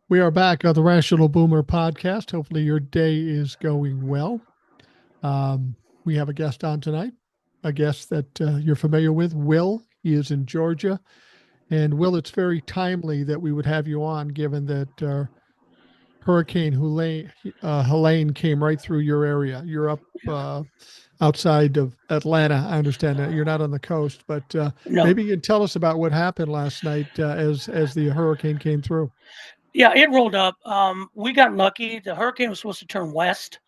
We are back on the Rational Boomer podcast. Hopefully, your day is going well. We have a guest on tonight, a guest that you're familiar with, Will. He is in Georgia. And, Will, it's very timely that we would have you on, given that Hurricane Helene came right through your area. You're up outside of Atlanta. I understand that you're not on the coast, but No, maybe you can tell us about what happened last night as the hurricane came through. yeah, it rolled up. We got lucky. The hurricane was supposed to turn west,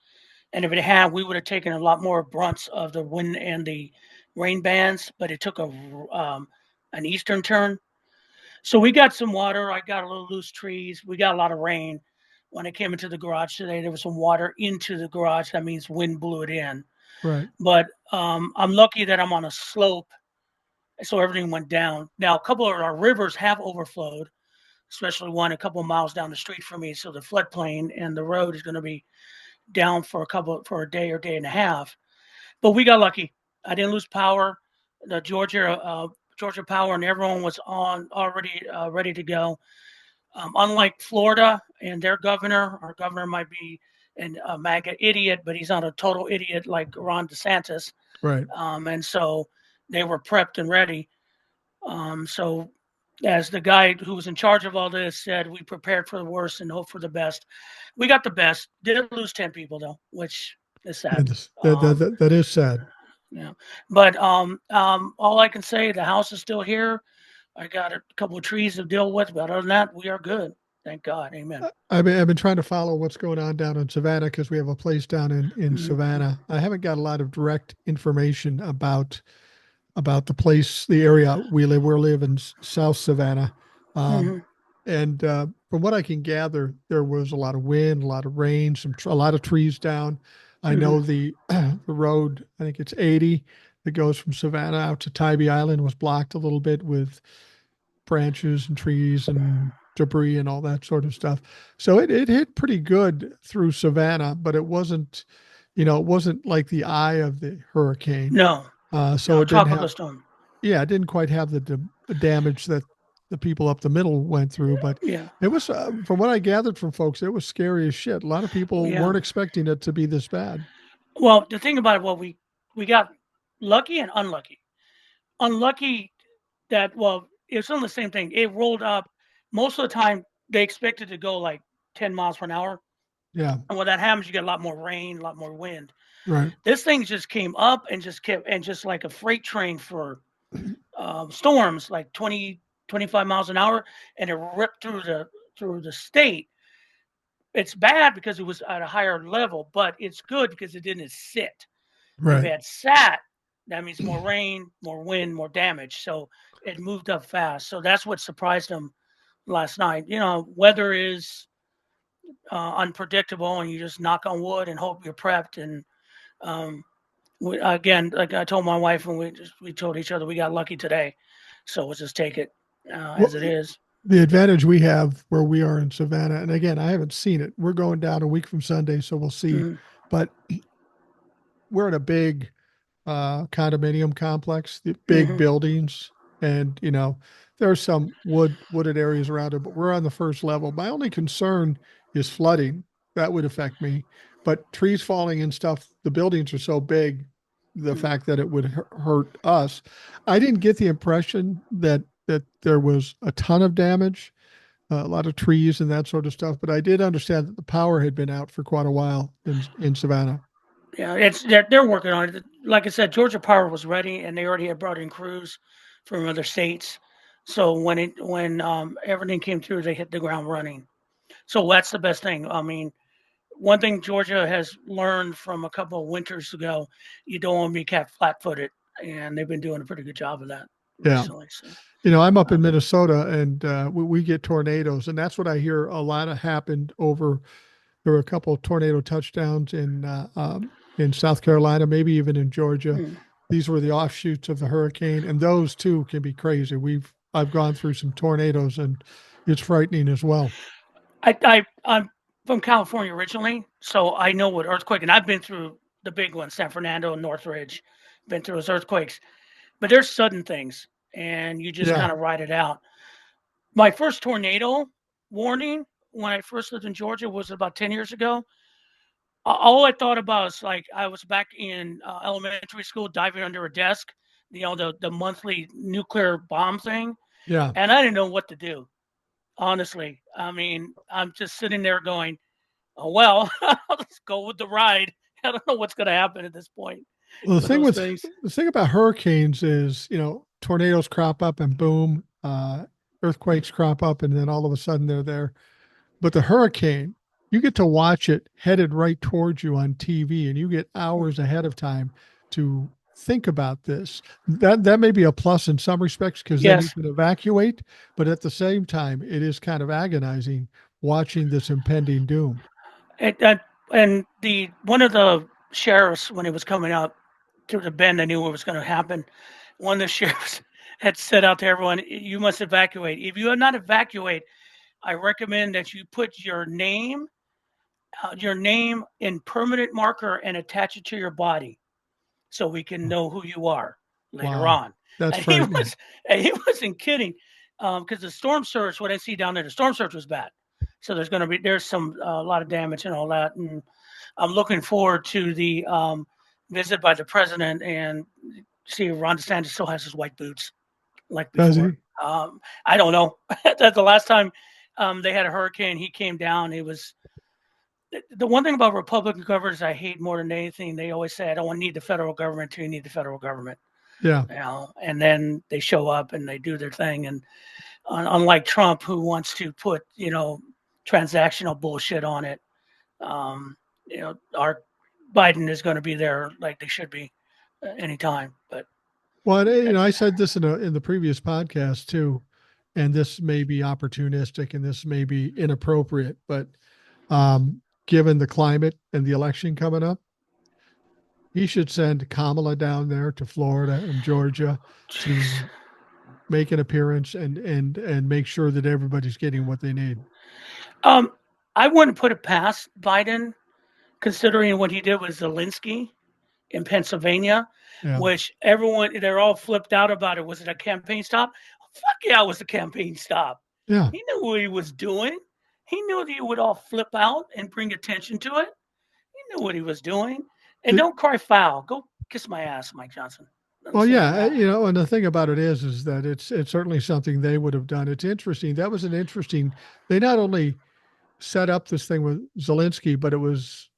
and if it had, we would have taken a lot more brunts of the wind and the rain bands. But it took an eastern turn, so we got some water. I got a little loose trees. We got a lot of rain. When I came into the garage today, there was some water into the garage. That means wind blew it in. Right. But I'm lucky that I'm on a slope, so everything went down. Now, a couple of our rivers have overflowed, especially one a couple of miles down the street from me. So the floodplain and the road is going to be down for a day or day and a half. But we got lucky. I didn't lose power. The Georgia Power and everyone was on already ready to go. Unlike Florida and their governor, our governor might be a MAGA idiot, but he's not a total idiot like Ron DeSantis. Right. And so they were prepped and ready. So as the guy who was in charge of all this said, we prepared for the worst and hope for the best. We got the best. Did lose 10 people though, which is sad. That is sad. Yeah. But all I can say, the house is still here. I got a couple of trees to deal with, but other than that, we are good. Thank God. Amen. I've been trying to follow what's going on down in Savannah because we have a place down in Mhm. Savannah. I haven't got a lot of direct information about the place, the area we live. We live in South Savannah, um, Mhm. and from what I can gather, there was a lot of wind, a lot of rain, a lot of trees down. I know Mhm. the road. I think it's 80 that goes from Savannah out to Tybee Island was blocked a little bit with branches and trees and debris and all that sort of stuff. So it hit pretty good through Savannah, but it wasn't like the eye of the hurricane. No, So no, it didn't tropical have, storm. yeah, it didn't quite have the damage that the people up the middle went through, but Yeah. it was, from what I gathered from folks, it was scary as shit. A lot of people Yeah. weren't expecting it to be this bad. Well, the thing about it, well, we got lucky and unlucky. Unlucky that, well, it's on the same thing. It rolled up. Most of the time, they expected to go like 10 miles per hour. Yeah, And when that happens, you get a lot more rain, a lot more wind. right. This thing just came up and just kept, and just like a freight train for storms, like 20, 25 miles an hour, and it ripped through the state. It's bad because it was at a higher level, but it's good because it didn't sit. If it Right. had sat, that means more rain, more wind, more damage. So it moved up fast. So that's what surprised them last night. Weather is unpredictable, and you just knock on wood and hope you're prepped. And again, like I told my wife, and we told each other we got lucky today. So we'll just take it Well, as it is. the advantage we have where we are in Savannah, and again, I haven't seen it. We're going down a week from Sunday, so we'll see. Mhm. But we're in a big condominium complex, the big Mhm. buildings, and there's some wooded areas around it, but we're on the first level. My only concern is flooding. That would affect me. But trees falling and stuff, the buildings are so big, the Mhm. fact that it would hurt us. I didn't get the impression that there was a ton of damage, a lot of trees and that sort of stuff, but I did understand that the power had been out for quite a while in Savannah. Yeah, they're working on it. Like I said, Georgia Power was ready, and they already had brought in crews from other states. So when everything came through, they hit the ground running. So that's the best thing. I mean, one thing Georgia has learned from a couple of winters ago, you don't want to be kept flat-footed, and they've been doing a pretty good job of that Yeah. recently. So, I'm up in um, Minnesota and we get tornadoes, and that's what I hear a lot of happened over. There were a couple of tornado touchdowns in South Carolina, maybe even in Georgia. mm. These were the offshoots of the hurricane, and those too can be crazy. I've gone through some tornadoes, and it's frightening as well. I'm from California originally, so I know what earthquake, and I've been through the big ones, San Fernando and Northridge, been through those earthquakes. But there's sudden things, and you just Yeah. kind of ride it out. My first tornado warning when I first lived in Georgia was about 10 years ago. All I thought about is like I was back in elementary school diving under a desk, the monthly nuclear bomb thing, Yeah. and I didn't know what to do. Honestly, I mean, I'm just sitting there going, "Oh well, I'll just go with the ride." I don't know what's going to happen at this point Well, with those things. the thing about hurricanes is, tornadoes crop up and boom, earthquakes crop up and then all of a sudden they're there. But the hurricane, you get to watch it headed right towards you on TV, and you get hours ahead of time to think about this. That may be a plus in some respects because then you Yes, can evacuate, but at the same time, it is kind of agonizing watching this impending doom. and the one of the sheriffs when he was coming up through the bend, I knew what was going to happen. One of the sheriffs had said out to everyone, "You must evacuate. If you have not evacuate, I recommend that you put your name in permanent marker and attach it to your body, so we can know who you are later Wow. on." That's And he frightening. was, and he wasn't kidding, because the storm surge, what I see down there, the storm surge was bad. So there's some a lot of damage and all that, and I'm looking forward to the visit by the president and see if Ron DeSantis still has his white boots like Does before. he? I don't know. That the last time they had a hurricane, he came down. It was the one thing about Republican governors I hate more than anything. They always say, "I don't need the federal government till you need the federal government." Yeah. And then they show up and they do their thing. And unlike Trump, who wants to put transactional bullshit on it, our Biden is going to be there like they should be anytime. But Well, I said this in the previous podcast too, and this may be opportunistic and this may be inappropriate, but given the climate and the election coming up, he should send Kamala down there to Florida and Georgia jeez. to make an appearance and make sure that everybody's getting what they need. Um, I wouldn't put it past Biden, considering what he did with Zelensky in Pennsylvania, Yeah. which they're all flipped out about it. Was it a campaign stop? Fuck yeah, it was a campaign stop. Yeah. He knew what he was doing. He knew that he would all flip out and bring attention to it. He knew what he was doing. And The, don't cry foul. Go kiss my ass, Mike Johnson. Let me well, say that yeah, now. and the thing about it is that it's certainly something they would have done. It's interesting. That was an interesting. They not only set up this thing with Zelensky, but it was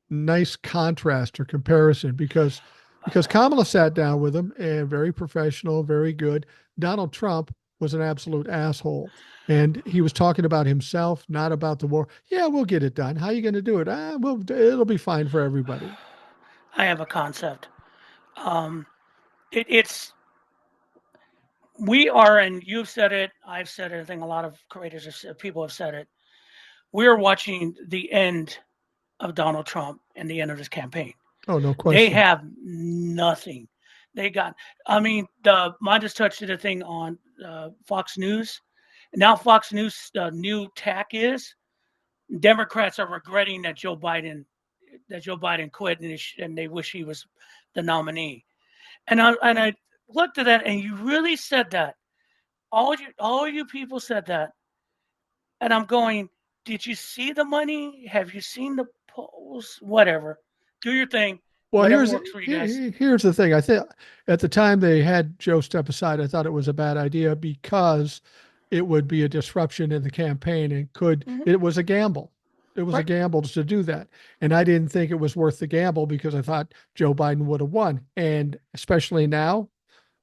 nice contrast or comparison because Kamala sat down with him and very professional, very good. Donald Trump was an absolute asshole. And he was talking about himself, not about the war. Yeah, we'll get it done. How are you going to do it? It'll be fine for everybody. I have a concept. Um, it's we are, and you've said it, I've said it. I think a lot of creators, people have said it. We are watching the end of Donald Trump and the end of his campaign. Oh, no They question. have nothing. They got. I mean, the Midas touched did a thing on Fox News. Now Fox News new tack is Democrats are regretting that Joe Biden quit and they wish he was the nominee. And I looked at that and you really said that. All you people said that. And I'm going, did you see the money? Have you seen the polls? Whatever. Do your thing. Well, Whatever works for you guys. here's the thing. I think at the time they had Joe step aside, I thought it was a bad idea because it would be a disruption in the campaign and Mhm. it was a gamble. It was a Right. gamble to do that. And I didn't think it was worth the gamble because I thought Joe Biden would have won. And especially now,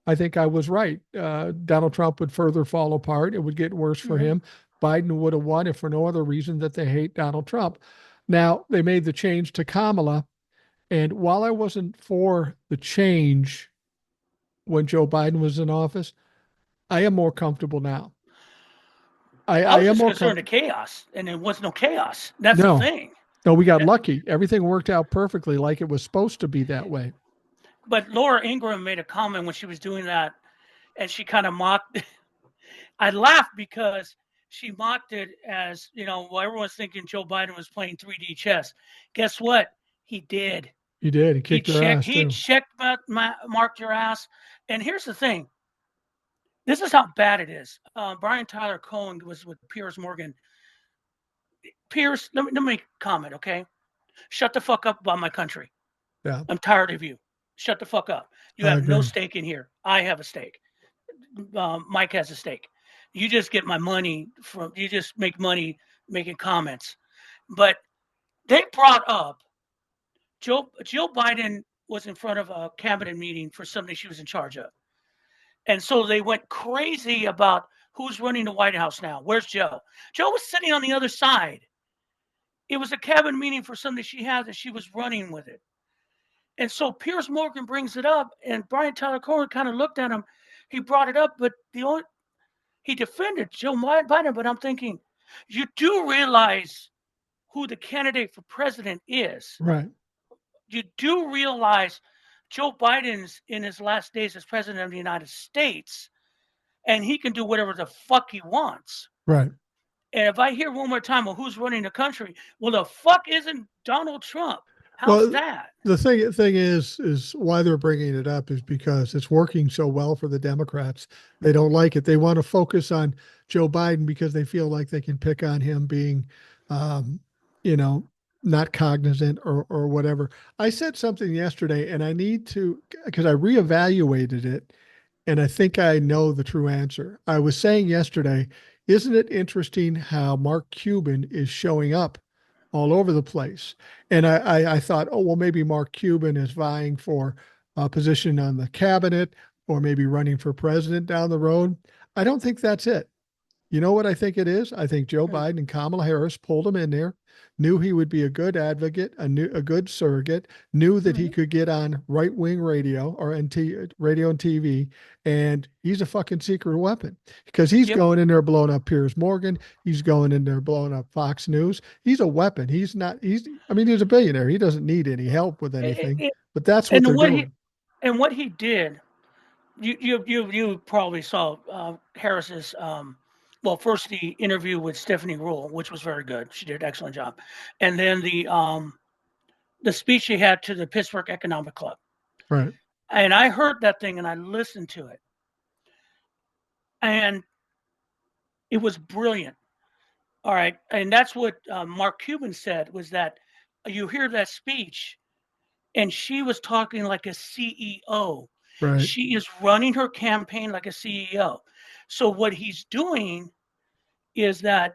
I think I was right. Donald Trump would further fall apart. It would get worse for Mhm. him. Biden would have won if for no other reason that they hate Donald Trump. Now they made the change to Kamala, and while I wasn't for the change when Joe Biden was in office, I am more comfortable now. I I was am just more concerned of comfortable. chaos, and there was no chaos. That's the No, thing. no, we got Uh, lucky. Everything worked out perfectly like it was supposed to be that way. But Laura Ingraham made a comment when she was doing that, and she kind of mocked. I laughed because she mocked it as, well, everyone's thinking Joe Biden was playing 3D chess. Guess what? He did. He did. He He kicked their checked. ass He too. checked, marked your ass. And here's the thing. This is how bad it is. Brian Tyler Cohen was with Piers Morgan. Pierce, let me make a comment, okay? Shut the fuck up about my country. Yeah, I'm tired of you. Shut the fuck up. You I have no agree. stake in here. I have a stake. Mike has a stake. You just get my money from. You just make money making comments. But they brought up Joe Biden was in front of a cabinet meeting for something she was in charge of, and so they went crazy about who's running the White House now. Where's Joe? Joe was sitting on the other side. It was a cabinet meeting for something she had that she was running with it. And so Piers Morgan brings it up, and Brian Tyler Cohen kind of looked at him. He brought it up, but he defended Joe Biden. But I'm thinking, you do realize who the candidate for president is. Right. You do realize Joe Biden's in his last days as president of the United States, and he can do whatever the fuck he wants. Right. And if I hear one more time, well, who's running the country? Well, the fuck isn't Donald Trump? How's Well, that? the thing is why they're bringing it up is because it's working so well for the Democrats. They don't like it. They want to focus on Joe Biden because they feel like they can pick on him being, um, you know, not cognizant or whatever. I said something yesterday, and I need to because I reevaluated it, and I think I know the true answer. I was saying yesterday, isn't it interesting how Mark Cuban is showing up all over the place? And I thought, oh, well, maybe Mark Cuban is vying for a position on the cabinet or maybe running for president down the road. I don't think that's it. You know what I think it is? I think Joe Biden and Kamala Harris pulled him in there, knew he would be a good advocate, a good surrogate, knew that he could get on right-wing radio or radio and TV, and he's a fucking secret weapon because he's going in there blowing up Piers Morgan. He's going in there blowing up Fox News. He's a weapon. He's not. I mean, he's a billionaire. He doesn't need any help with anything. But that's what they're doing. What he did, you probably saw Harris's. Well, first the interview with Stephanie Rule, which was very good. She did an excellent job, and then the speech she had to the Pittsburgh Economic Club. Right. And I heard that thing and I listened to it, and it was brilliant. All right, and that's what Mark Cuban said was that you hear that speech, and she was talking like a CEO. Right. She is running her campaign like a CEO. So what he's doing is that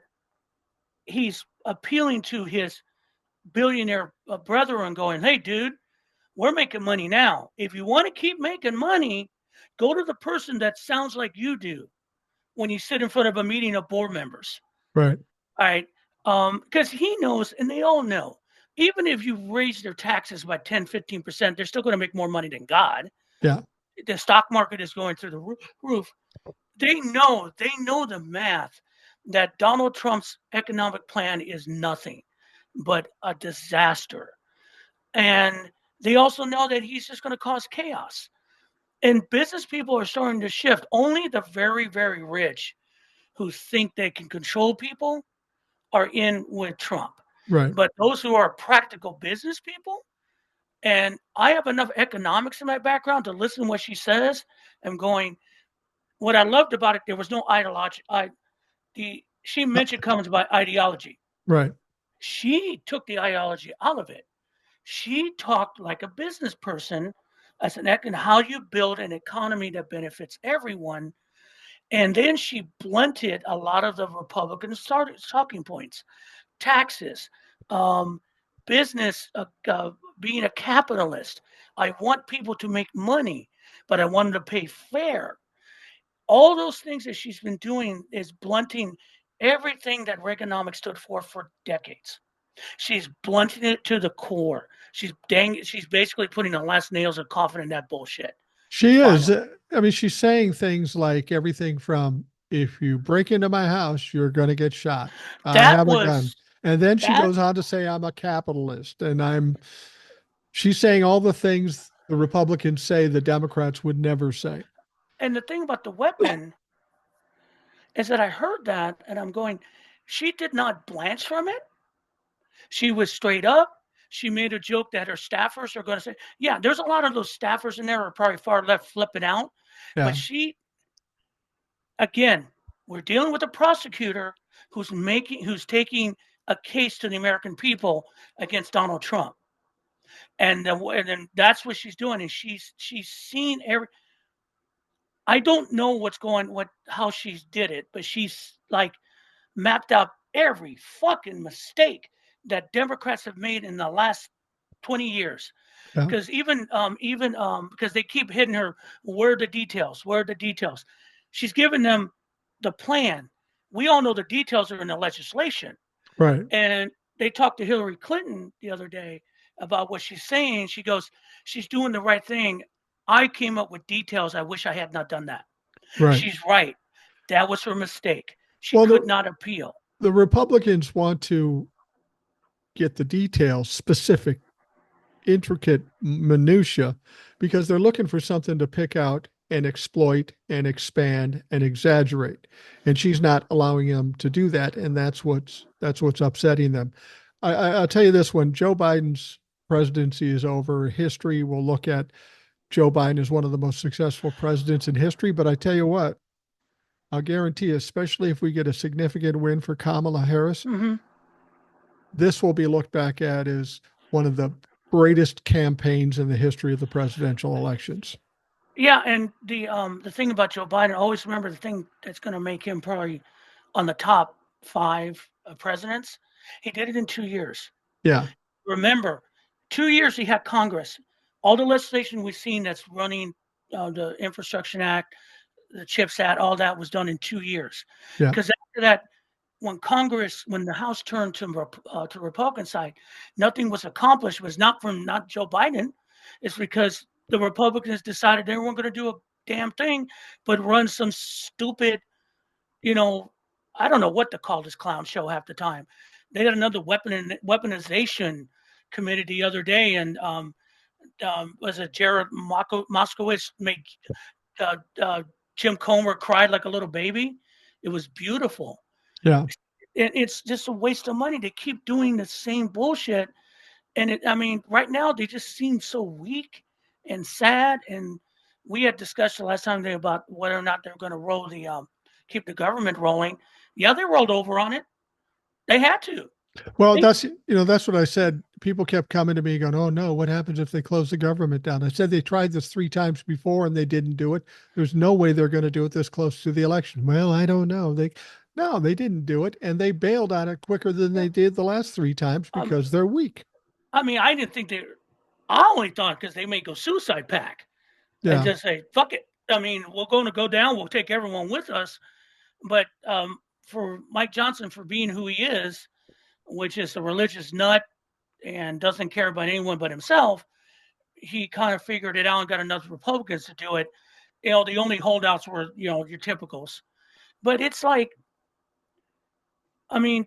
he's appealing to his billionaire brother and going, hey, dude, we're making money now. If you want to keep making money, go to the person that sounds like you do when you sit in front of a meeting of board members. Right. All right. Because he knows, and they all know, even if you raise their taxes by 10, 15%, they're still going to make more money than God. Yeah. The stock market is going through the roof. They know the math that Donald Trump's economic plan is nothing but a disaster. And they also know that he's just going to cause chaos. And business people are starting to shift. Only the very, very rich who think they can control people are in with Trump. Right. But those who are practical business people, and I have enough economics in my background to listen to what she says. I'm going, what I loved about it, there was no ideology. She mentioned comments about ideology. Right. She took the ideology out of it. She talked like a business person as how you build an economy that benefits everyone. And then she blunted a lot of the Republicans' talking points, taxes, business, being a capitalist. I want people to make money, but I want them to pay fair. All those things that she's been doing is blunting everything that Reaganomics stood for decades. She's blunting it to the core. She's basically putting the last nails of coffin in that bullshit. She is. I mean, she's saying things like everything from if you break into my house, you're going to get shot. I have a gun. And then she goes on to say, I'm a capitalist. And she's saying all the things the Republicans say the Democrats would never say. And the thing about the weapon is that I heard that and I'm going, she did not blanch from it. She was straight up. She made a joke that her staffers are going to say, yeah, there's a lot of those staffers in there are probably far left flipping out. Yeah. But again, we're dealing with a prosecutor who's taking a case to the American people against Donald Trump. And then that's what she's doing. And she's seen every. I don't know how she's did it, but she's like mapped out every fucking mistake that Democrats have made in the last 20 years. Yeah. Because even because they keep hitting her, where are the details? Where are the details? She's given them the plan. We all know the details are in the legislation. Right. And they talked to Hillary Clinton the other day about what she's saying. She goes, she's doing the right thing. I came up with details. I wish I had not done that. Right. She's right. That was her mistake. She Well, could not appeal. The Republicans want to get the details, specific, intricate minutia, because they're looking for something to pick out and exploit and expand and exaggerate. And she's not allowing them to do that. And that's what's upsetting them. I'll tell you this, when Joe Biden's presidency is over, history will look at Joe Biden as one of the most successful presidents in history. But I tell you what, I'll guarantee, especially if we get a significant win for Kamala Harris, this will be looked back at as one of the greatest campaigns in the history of the presidential elections. Yeah, and the thing about Joe Biden, always remember the thing that's going to make him probably on the top 5 presidents. He did it in 2 years. Yeah. Remember, 2 years he had Congress. All the legislation we've seen that's running the Infrastructure Act, the CHIPS Act, all that was done in 2 years. Yeah. Because after that, when the House turned to Republican side, nothing was accomplished. It was not Joe Biden. It's because the Republicans decided they weren't going to do a damn thing, but run some stupid, I don't know what to call this clown show half the time. They had another weaponization committee the other day, and was it Jared Moskowitz made Jim Comer cried like a little baby? It was beautiful. Yeah. And it's just a waste of money. They keep doing the same bullshit. And right now they just seem so weak and sad. And we had discussed the last time about whether or not they're going to keep the government rolling. Yeah, they rolled over on it. They had to. Well, that's what I said. People kept coming to me going, "Oh no, what happens if they close the government down?" I said they tried this 3 times before and they didn't do it. There's no way they're going to do it this close to the election. Well, I don't know. They didn't do it, and they bailed on it quicker than they did the last 3 times because they're weak. I didn't think I only thought because they may go suicide pact and just say, fuck it. We're going to go down. We'll take everyone with us. But for Mike Johnson, for being who he is, which is a religious nut and doesn't care about anyone but himself, he kind of figured it out and got enough Republicans to do it. The only holdouts were, your typicals. But it's like, the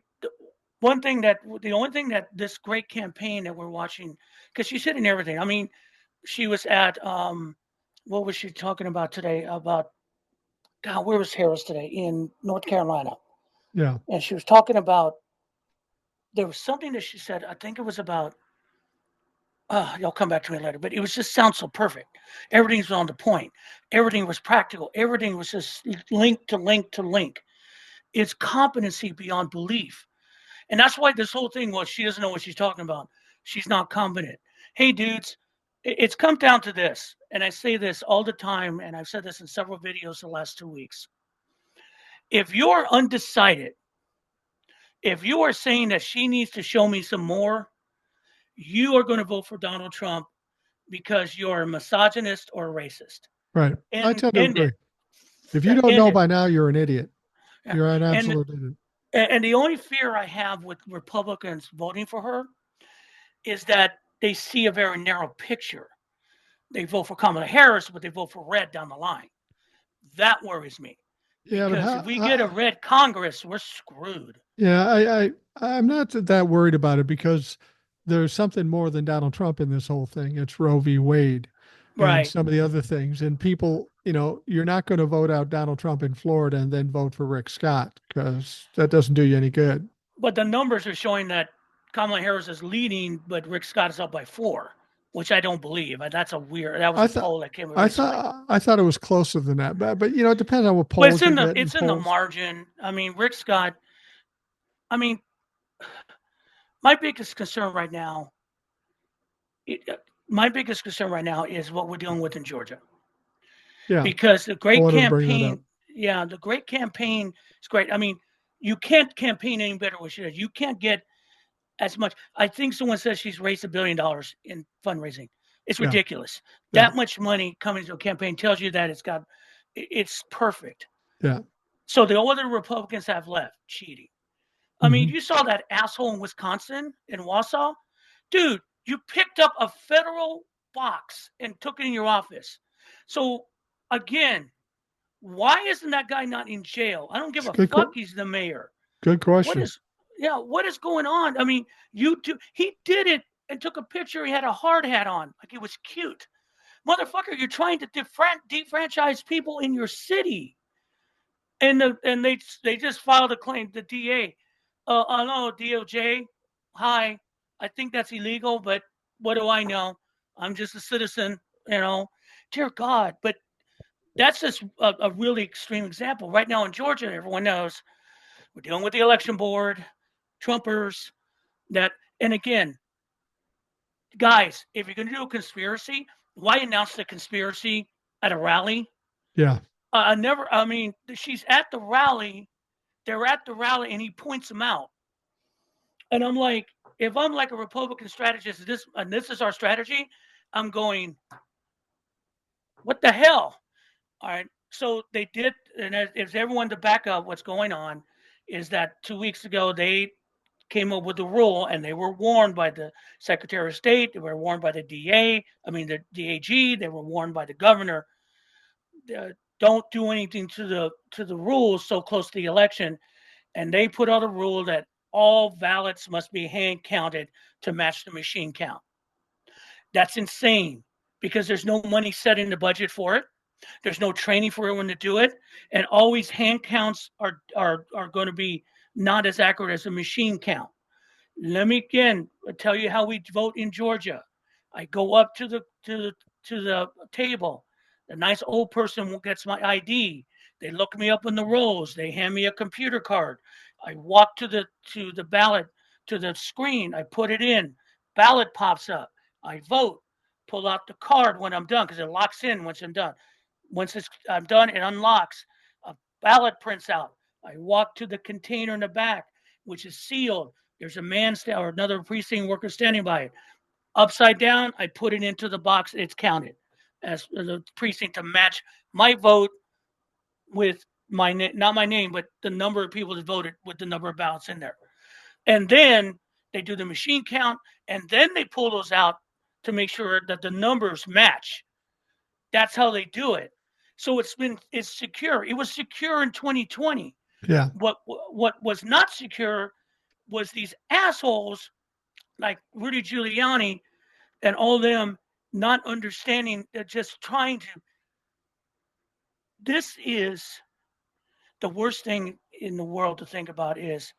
only thing that this great campaign that we're watching, because she's hitting everything. She was at, what was she talking about today? About, God, where was Harris today? In North Carolina. Yeah. And she was talking about, there was something that she said, I think it was about, you'll come back to me later, but it was just sounds so perfect. Everything's on the point. Everything was practical. Everything was just link to link to link. It's competency beyond belief. And that's why this whole thing was she doesn't know what she's talking about. She's not competent. Hey, dudes, it's come down to this. And I say this all the time, and I've said this in several videos the last 2 weeks. If you're undecided, if you are saying that she needs to show me some more, you are going to vote for Donald Trump because you're a misogynist or a racist. Right. I tend to agree. If you don't know by now, you're an idiot. You're an absolute idiot. And the only fear I have with Republicans voting for her is that they see a very narrow picture. They vote for Kamala Harris, but they vote for red down the line. That worries me. Yeah, because if we get a red Congress, we're screwed. Yeah, I'm not that worried about it because there's something more than Donald Trump in this whole thing. It's Roe v. Wade and some of the other things. And people, you're not going to vote out Donald Trump in Florida and then vote for Rick Scott because that doesn't do you any good. But the numbers are showing that Kamala Harris is leading, but Rick Scott is up by 4, which I don't believe. That was a poll that came. I thought it was closer than that, but it depends on what poll. But it's in the margin. Rick Scott. my biggest concern right now, my biggest concern right now is what we're dealing with in Georgia. Yeah. Because the I great wanted to bring that up. campaign, yeah, the great campaign is great. I mean, you can't campaign any better what she does. You can't get as much. I think someone says she's raised $1 billion in fundraising. It's Yeah. ridiculous. Yeah. That much money coming to a campaign tells you that it's perfect. Yeah. So the other Republicans have left cheating. I mean, you saw that asshole in Wisconsin, in Wausau. Dude, you picked up a federal box and took it in your office. So again, why isn't that guy not in jail? I don't give a fuck. He's the mayor. Good question. What is going on? I mean, he did it and took a picture. He had a hard hat on, like it was cute. Motherfucker, you're trying to defranchise people in your city. And they just filed a claim, the DA. I know, DOJ. Hi. I think that's illegal, but what do I know? I'm just a citizen, you know. Dear God. But that's just a really extreme example. Right now in Georgia, everyone knows we're dealing with the election board, Trumpers, and again, guys, if you're going to do a conspiracy, why announce the conspiracy at a rally? Yeah. I mean, she's at the rally. They're at the rally, and he points them out. And I'm like, if I'm like a Republican strategist, this is our strategy, I'm going, what the hell? All right. So they did, and if everyone to back up what's going on, is that 2 weeks ago they came up with a rule, and they were warned by the Secretary of State, they were warned by the the DAG, they were warned by the governor. Don't do anything to the rules so close to the election, and they put out a rule that all ballots must be hand counted to match the machine count. That's insane because there's no money set in the budget for it. There's no training for everyone to do it, and always hand counts are going to be not as accurate as a machine count. Let me again tell you how we vote in Georgia. I go up to the table. The nice old person gets my ID. They look me up in the rolls. They hand me a computer card. I walk to the ballot, to the screen. I put it in. Ballot pops up. I vote. Pull out the card when I'm done because it locks in once I'm done. Once I'm done, it unlocks. A ballot prints out. I walk to the container in the back, which is sealed. There's a man or another precinct worker standing by it. Upside down, I put it into the box. It's counted as the precinct to match my vote with not my name, but the number of people that voted with the number of ballots in there. And then they do the machine count, and then they pull those out to make sure that the numbers match. That's how they do it. So it's secure. It was secure in 2020. Yeah. What was not secure was these assholes like Rudy Giuliani and all them not understanding, just trying to. This is the worst thing in the world to think about is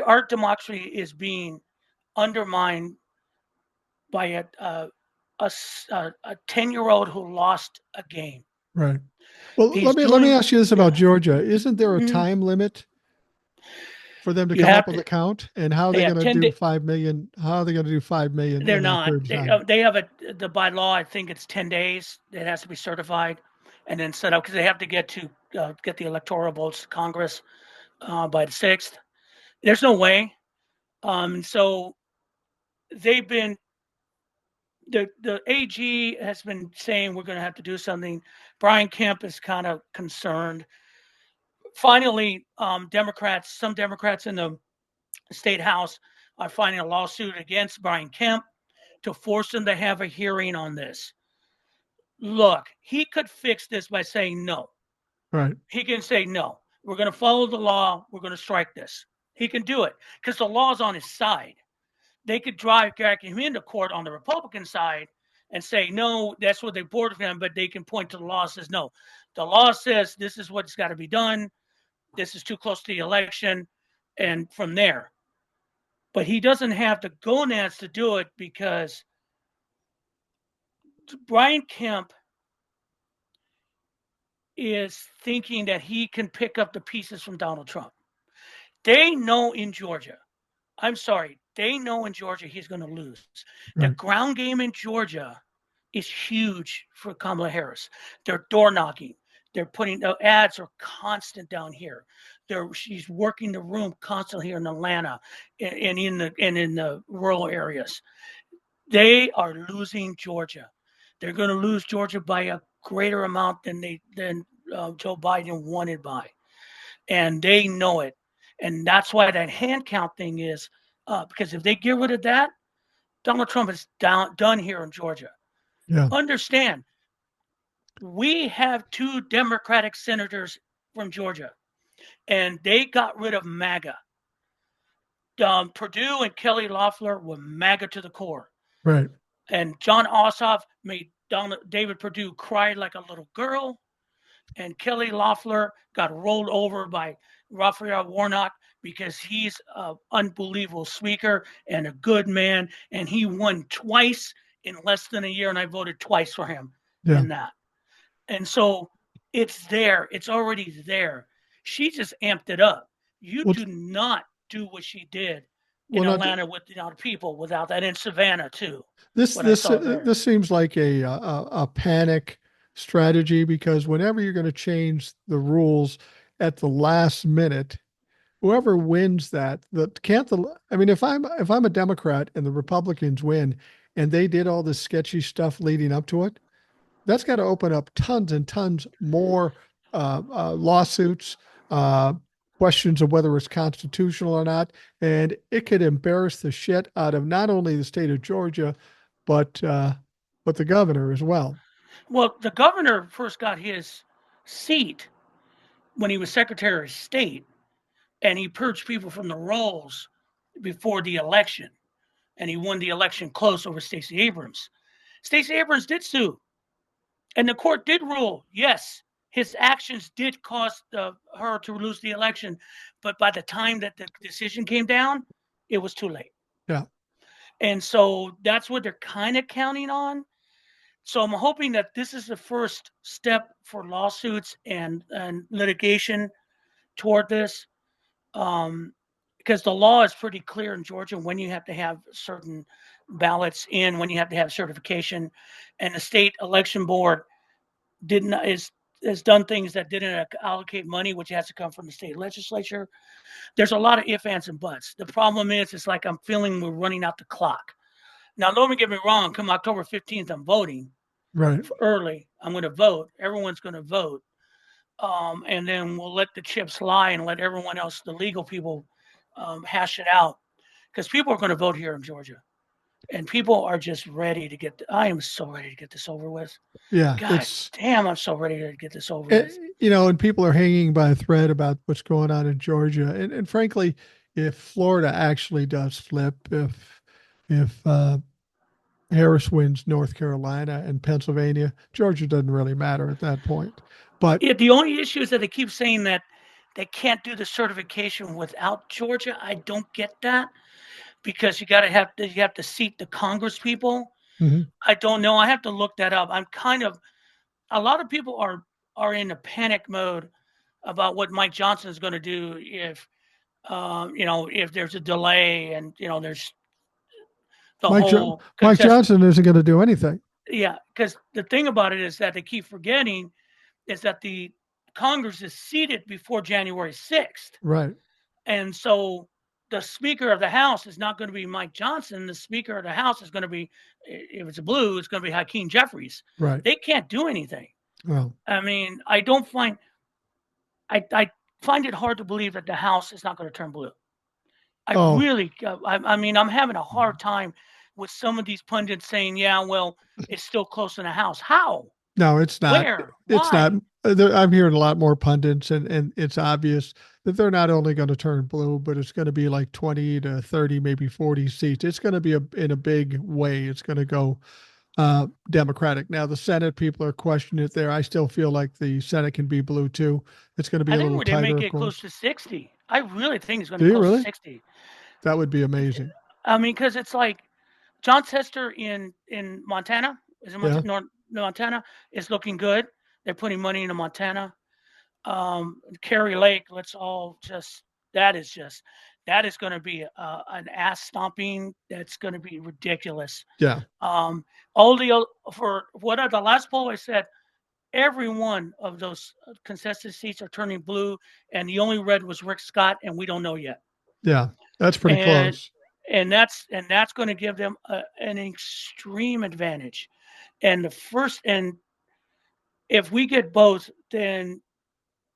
our democracy is being undermined by a 10-year-old who lost a game. Right. Well, let me ask you this about Georgia. Isn't there a time limit for them to come up with a count? And how are they going to do 5 million? How are they going to do 5 million? They're not. They have by law, I think it's 10 days. It has to be certified and then set up because they have to get the electoral votes to Congress by the 6th. There's no way. So they've been, the AG has been saying we're going to have to do something. Brian Kemp is kind of concerned. Finally, some Democrats in the state house are filing a lawsuit against Brian Kemp to force him to have a hearing on this. Look, he could fix this by saying no. Right. He can say no. We're going to follow the law. We're going to strike this. He can do it because the law's on his side. They could drag him into court on the Republican side and say, no, that's what they board with him, but they can point to the law and says, no. The law says this is what's got to be done. This is too close to the election. And from there. But he doesn't have the gonads to do it because Brian Kemp is thinking that he can pick up the pieces from Donald Trump. They know in Georgia I'm sorry. They know in Georgia he's going to lose. The Right. ground game in Georgia is huge for Kamala Harris. They're door knocking. They're putting the ads are constant down here. She's working the room constantly here in Atlanta and in the rural areas. They are losing Georgia. They're going to lose Georgia by a greater amount than Joe Biden wanted by, and they know it. And that's why that hand count thing is because if they get rid of that, Donald Trump is done here in Georgia. Yeah. Understand, we have 2 Democratic senators from Georgia, and they got rid of MAGA. Perdue and Kelly Loeffler were MAGA to the core. Right. And John Ossoff made David Perdue cry like a little girl. And Kelly Loeffler got rolled over by Raphael Warnock because he's an unbelievable speaker and a good man. And he won twice in less than a year, and I voted twice for him Yeah. in that. And so it's there. It's already there. She just amped it up. You Well, do not do what she did in well, not Atlanta with people without that, in Savannah too. this What I this saw there. this seems like a panic strategy, because whenever you're going to change the rules at the last minute, whoever wins that can't the I mean, if I'm a Democrat and the Republicans win and they did all this sketchy stuff leading up to it, that's got to open up tons and tons more lawsuits, uh, questions of whether it's constitutional or not, and it could embarrass the shit out of not only the state of Georgia, but the governor as well. Well, the governor first got his seat when he was Secretary of State, and he purged people from the rolls before the election, and he won the election close over Stacey Abrams. Stacey Abrams did sue, and the court did rule, yes, his actions did cause her to lose the election, but by the time that the decision came down, it was too late. Yeah. And so that's what they're kind of counting on. So I'm hoping that this is the first step for lawsuits and litigation toward this, because the law is pretty clear in Georgia when you have to have certain ballots in, when you have to have certification, and the state election board has done things that didn't allocate money, which has to come from the state legislature. There's a lot of ifs, ands, and buts. The problem is, it's like I'm feeling we're running out the clock. Now, don't get me wrong. Come October 15th, I'm voting. Right. Early. I'm going to vote. Everyone's going to vote. And then we'll let the chips lie and let everyone else, the legal people, hash it out. Because people are going to vote here in Georgia. And people are just ready to I am so ready to get this over with. Yeah. God damn, I'm so ready to get this over with. And people are hanging by a thread about what's going on in Georgia. And frankly, if Florida actually does flip, if Harris wins North Carolina and Pennsylvania, Georgia doesn't really matter at that point. But the only issue is that they keep saying that they can't do the certification without Georgia. I don't get that, because you have to seat the Congress people. mm-hmm. I don't know. I have to look that up. A lot of people are in a panic mode about what Mike Johnson is going to do if there's a delay, and there's the Mike Johnson isn't going to do anything. Yeah, because the thing about it is that they keep forgetting is that the Congress is seated before January 6th. Right. And so the Speaker of the House is not going to be Mike Johnson. The Speaker of the House is going to be, if it's a blue, it's going to be Hakeem Jeffries. Right. They can't do anything. Well, I mean, I find it hard to believe that the House is not going to turn blue. I mean, I'm having a hard time with some of these pundits saying, yeah, well, it's still close in the House. How? No, it's not. Where? It's Why? not. I'm hearing a lot more pundits, and it's obvious that they're not only going to turn blue, but it's going to be like 20 to 30, maybe 40 seats. It's going to be in a big way. It's going to go Democratic. Now, the Senate, people are questioning it there. I still feel like the Senate can be blue too. It's going to be a little tighter. I think they make it close to 60. I really think it's going to be close to 60. That would be amazing. I mean, because it's like John Tester in Montana, is it Montana, is looking good. They're putting money into Montana. Kerry Lake, that is going to be an ass stomping. That's going to be ridiculous. Yeah. All the for what the last poll I said, every one of those contested seats are turning blue, and the only red was Rick Scott, and we don't know yet. Yeah, that's pretty And close. and that's going to give them an extreme advantage. And if we get both, then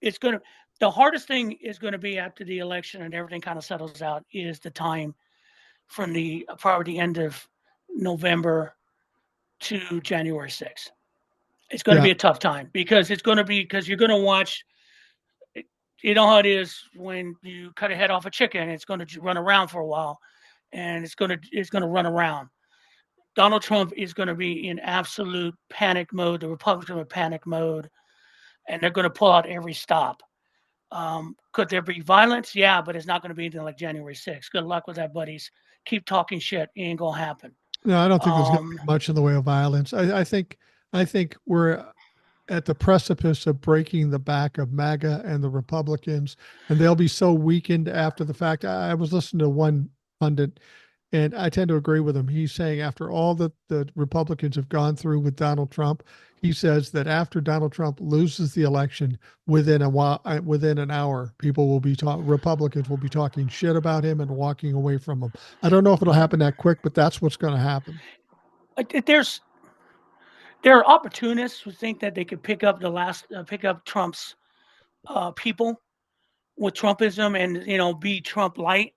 it's going to the hardest thing is going to be after the election and everything kind of settles out is the time from the probably the end of November to January 6th. It's going to Yeah. be a tough time because you're going to watch. You know how it is when you cut a head off a chicken, it's going to run around for a while, and it's going to run around. Donald Trump is going to be in absolute panic mode. The Republicans are in panic mode, and they're going to pull out every stop. Could there be violence? Yeah, but it's not going to be anything like January 6th. Good luck with that, buddies. Keep talking shit. It ain't going to happen. No, I don't think there's going to Um, be much in the way of violence. I think we're at the precipice of breaking the back of MAGA and the Republicans, and they'll be so weakened after the fact. I was listening to one pundit, and I tend to agree with him. He's saying after all that the Republicans have gone through with Donald Trump, he says that after Donald Trump loses the election, within an hour, Republicans will be talking shit about him and walking away from him. I don't know if it'll happen that quick, but that's what's going to happen. there's there are opportunists who think that they could pick up Trump's people with Trumpism and be Trump light,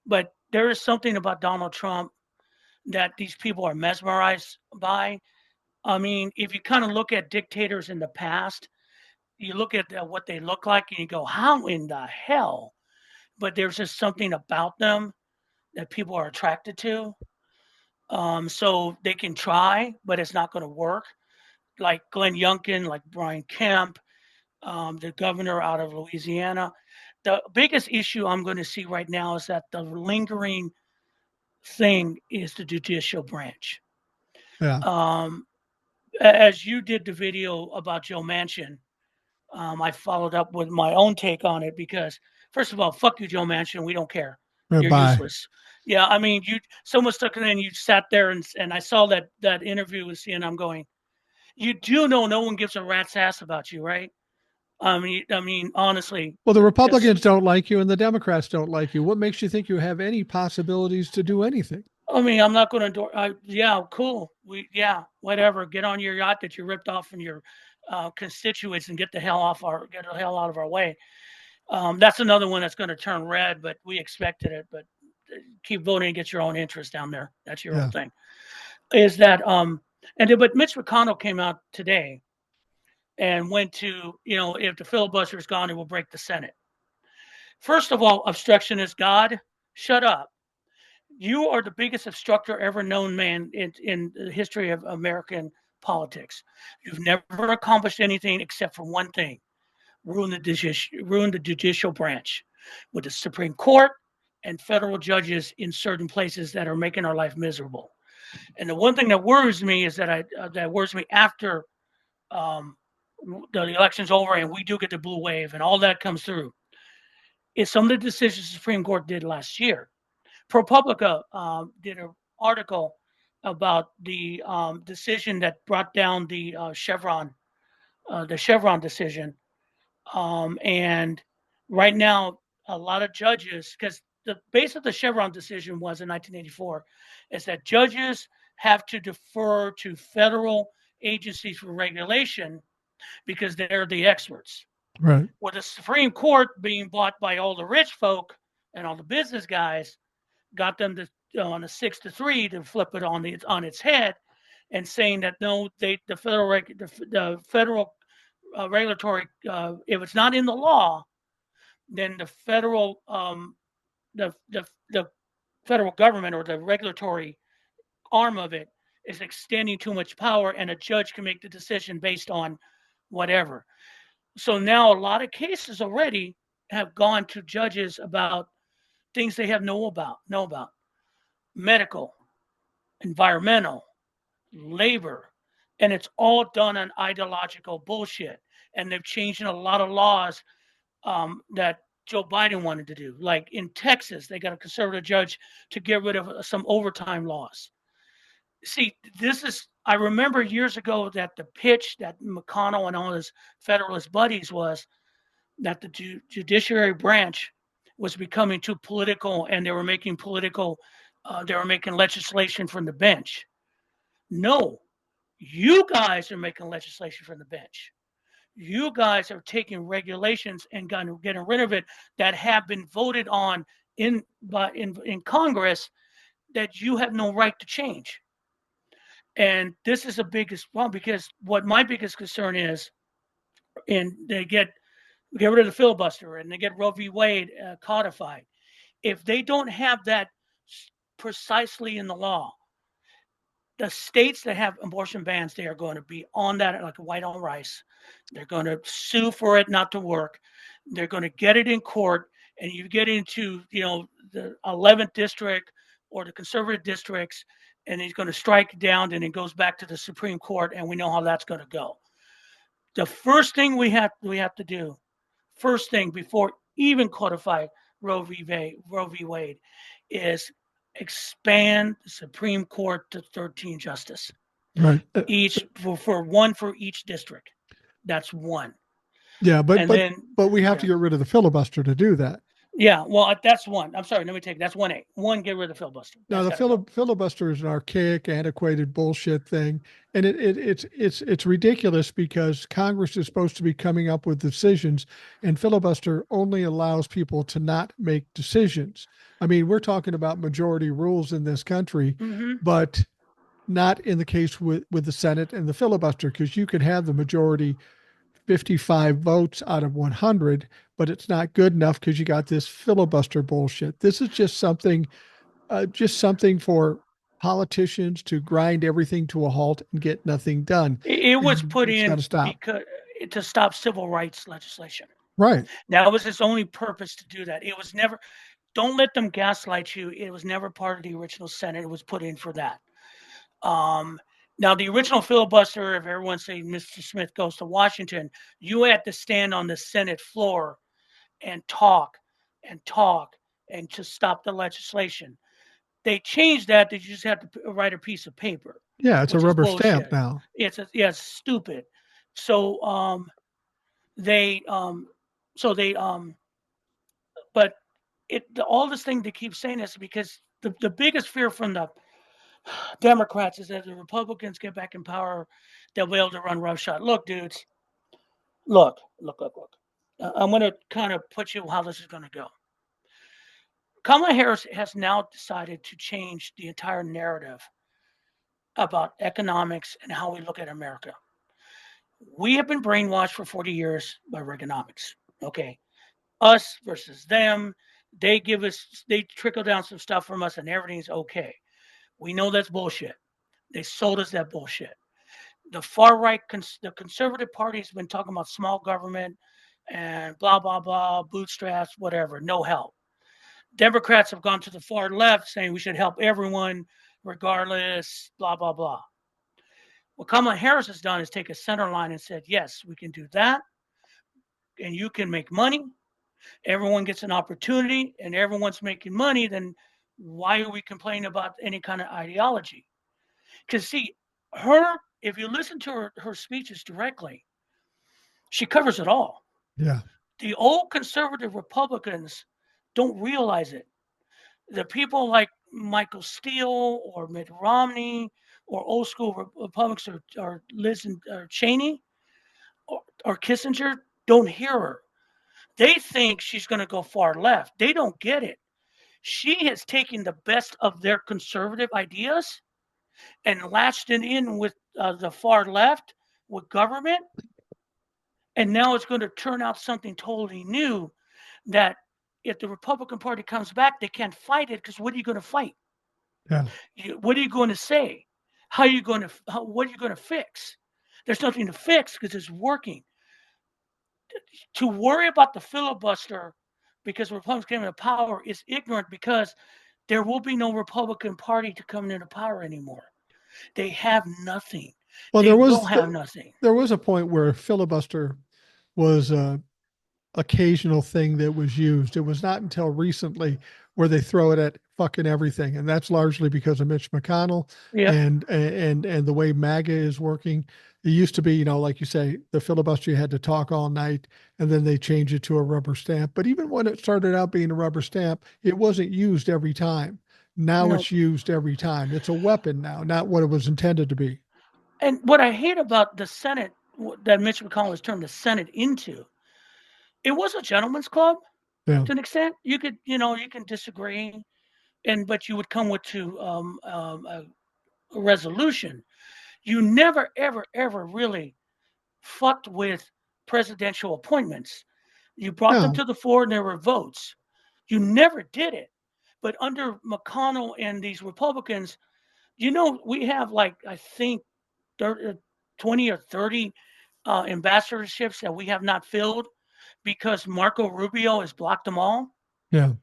but there is something about Donald Trump that these people are mesmerized by. I mean, if you kind of look at dictators in the past, you look at what they look like and you go, how in the hell? But there's just something about them that people are attracted to. So they can try, but it's not going to work. Like Glenn Youngkin, like Brian Kemp, the governor out of Louisiana. The biggest issue I'm going to see right now is that the lingering thing is the judicial branch. Yeah. Um, as you did the video about Joe Manchin, I followed up with my own take on it because, first of all, fuck you, Joe Manchin. We don't care. You're Bye. useless. Yeah, I mean, someone stuck it in. You sat there and I saw that interview with CNN. I'm going, you do know no one gives a rat's ass about you, right? I mean, honestly. Well, the Republicans don't like you and the Democrats don't like you. What makes you think you have any possibilities to do anything? I mean, I'm not going to. Yeah, cool. Whatever. Get on your yacht that you ripped off from your constituents and get the hell out of our way. That's another one that's going to turn red, but we expected it. But keep voting and get your own interest down there. That's your own thing. Is that but Mitch McConnell came out today and went to if the filibuster is gone, it will break the Senate. First of all, obstruction is God. Shut up. You are the biggest obstructor ever known, man, in the history of American politics. You've never accomplished anything except for one thing: ruin the judicial branch with the Supreme Court and federal judges in certain places that are making our life miserable. And the one thing that worries me is that worries me after the election's over and we do get the blue wave and all that comes through is some of the decisions the Supreme Court did last year. ProPublica did an article about the decision that brought down the Chevron decision. And right now, a lot of judges, because the base of the Chevron decision was in 1984, is that judges have to defer to federal agencies for regulation because they're the experts. Right. With the Supreme Court being bought by all the rich folk and all the business guys, got them to on a 6-3 to flip it on its head, and saying that no, the federal regulatory if it's not in the law, then the federal the federal government or the regulatory arm of it is extending too much power, and a judge can make the decision based on whatever. So now a lot of cases already have gone to judges about things they have know about medical, environmental, labor, and it's all done on ideological bullshit. And they've changed a lot of laws that Joe Biden wanted to do. Like in Texas, they got a conservative judge to get rid of some overtime laws. See, I remember years ago that the pitch that McConnell and all his Federalist buddies was that the judiciary branch was becoming too political and they were making legislation from the bench. No, you guys are making legislation from the bench. You guys are taking regulations and getting rid of it that have been voted on in Congress that you have no right to change. And this is the biggest problem, because what my biggest concern is, and they get rid of the filibuster and they get Roe v. Wade codified. If they don't have that precisely in the law, the states that have abortion bans, they are going to be on that like white on rice. They're going to sue for it not to work. They're going to get it in court, and you get into the 11th district or the conservative districts, and he's going to strike it down, and it goes back to the Supreme Court, and we know how that's going to go. The first thing we have to do, first thing before even codify Roe v. Wade, is expand the Supreme Court to 13 justices. Right. Each for one for each district. That's one. Yeah, but we have to get rid of the filibuster to do that. Yeah, well, that's one. I'm sorry, let me take that's 1A. One, get rid of the filibuster. Now, the filibuster is an archaic, antiquated bullshit thing, and it's ridiculous because Congress is supposed to be coming up with decisions, and filibuster only allows people to not make decisions. I mean, we're talking about majority rules in this country, but not in the case with the Senate and the filibuster, because you could have the majority 55 votes out of 100, but it's not good enough because you got this filibuster bullshit. This is just something for politicians to grind everything to a halt and get nothing done. It was put in to stop civil rights legislation. Right. That was its only purpose to do that. It was never, don't let them gaslight you. It was never part of the original Senate. It was put in for that. Now, the original filibuster, if everyone say Mr. Smith goes to Washington, you had to stand on the Senate floor and talk and to stop the legislation. They changed that. They just have to write a piece of paper. Yeah, it's a rubber stamp now. It's stupid. So but all this thing they keep saying is because the biggest fear from the Democrats is that the Republicans get back in power, they'll be able to run roughshod. Look, dudes, look. I'm going to kind of put you how this is going to go. Kamala Harris has now decided to change the entire narrative about economics and how we look at America. We have been brainwashed for 40 years by Reaganomics. Okay. Us versus them. They trickle down some stuff from us and everything's okay. We know that's bullshit. They sold us that bullshit. The far right, the conservative party has been talking about small government and blah, blah, blah, bootstraps, whatever, no help. Democrats have gone to the far left saying we should help everyone regardless, blah, blah, blah. What Kamala Harris has done is take a center line and said, yes, we can do that. And you can make money. Everyone gets an opportunity and everyone's making money. Then why are we complaining about any kind of ideology? Because see, if you listen to her speeches directly, she covers it all. Yeah. The old conservative Republicans don't realize it. The people like Michael Steele or Mitt Romney or old school Republicans or Liz Cheney or Kissinger don't hear her. They think she's going to go far left. They don't get it. She has taken the best of their conservative ideas and latched it in with the far left, with government. And now it's going to turn out something totally new that if the Republican Party comes back, they can't fight it because what are you going to fight? Yeah. What are you going to say? What are you going to fix? There's nothing to fix because it's working. To worry about the filibuster because Republicans came into power is ignorant because there will be no Republican Party to come into power anymore. They have nothing. Well, they will have nothing. There was a point where filibuster was occasional thing that was used. It was not until recently where they throw it at fucking everything, and that's largely because of Mitch McConnell Yep. and the way MAGA is working. It used to be, like you say, the filibuster, you had to talk all night, and then they changed it to a rubber stamp. But even when it started out being a rubber stamp, it wasn't used every time. Now No. it's used every time. It's a weapon now, not what it was intended to be. And what I hate about the Senate that Mitch McConnell has turned the Senate into, it was a gentleman's club Yeah. to an extent. You could, you can disagree, but you would come with a resolution. You never, ever, ever really fucked with presidential appointments. You brought them No. to the floor and there were votes. You never did it. But under McConnell and these Republicans, we have like, I think, 20 or 30 ambassadorships that we have not filled because Marco Rubio has blocked them all. Yeah.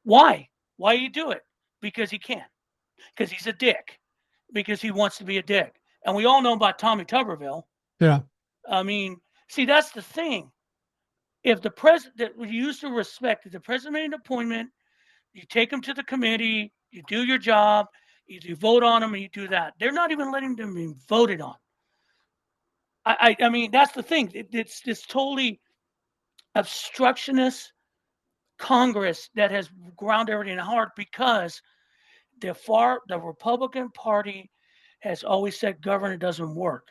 Why? Why you do it? Because he can. Because he's a dick. Because he wants to be a dick. And we all know about Tommy Tuberville. Yeah. I mean, see, that's the thing. If the president, we used to respect, if the president made an appointment, you take him to the committee, you do your job, you vote on them, and you do that. They're not even letting them be voted on. I mean, that's the thing. It's this totally obstructionist Congress that has ground everything hard because the Republican Party has always said government doesn't work.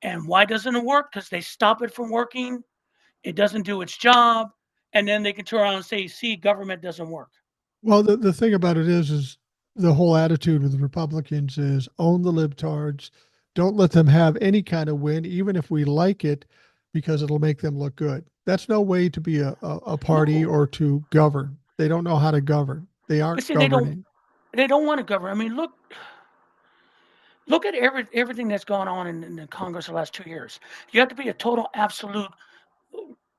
And why doesn't it work? Because they stop it from working. It doesn't do its job. And then they can turn around and say, see, government doesn't work. Well, the thing about it is the whole attitude with the Republicans is own the libtards. Don't let them have any kind of win, even if we like it, because it'll make them look good. That's no way to be a party No. or to govern. They don't know how to govern. They But aren't see, governing. they don't want to govern. I mean, look at everything that's gone on in the Congress the last 2 years. You have to be a total absolute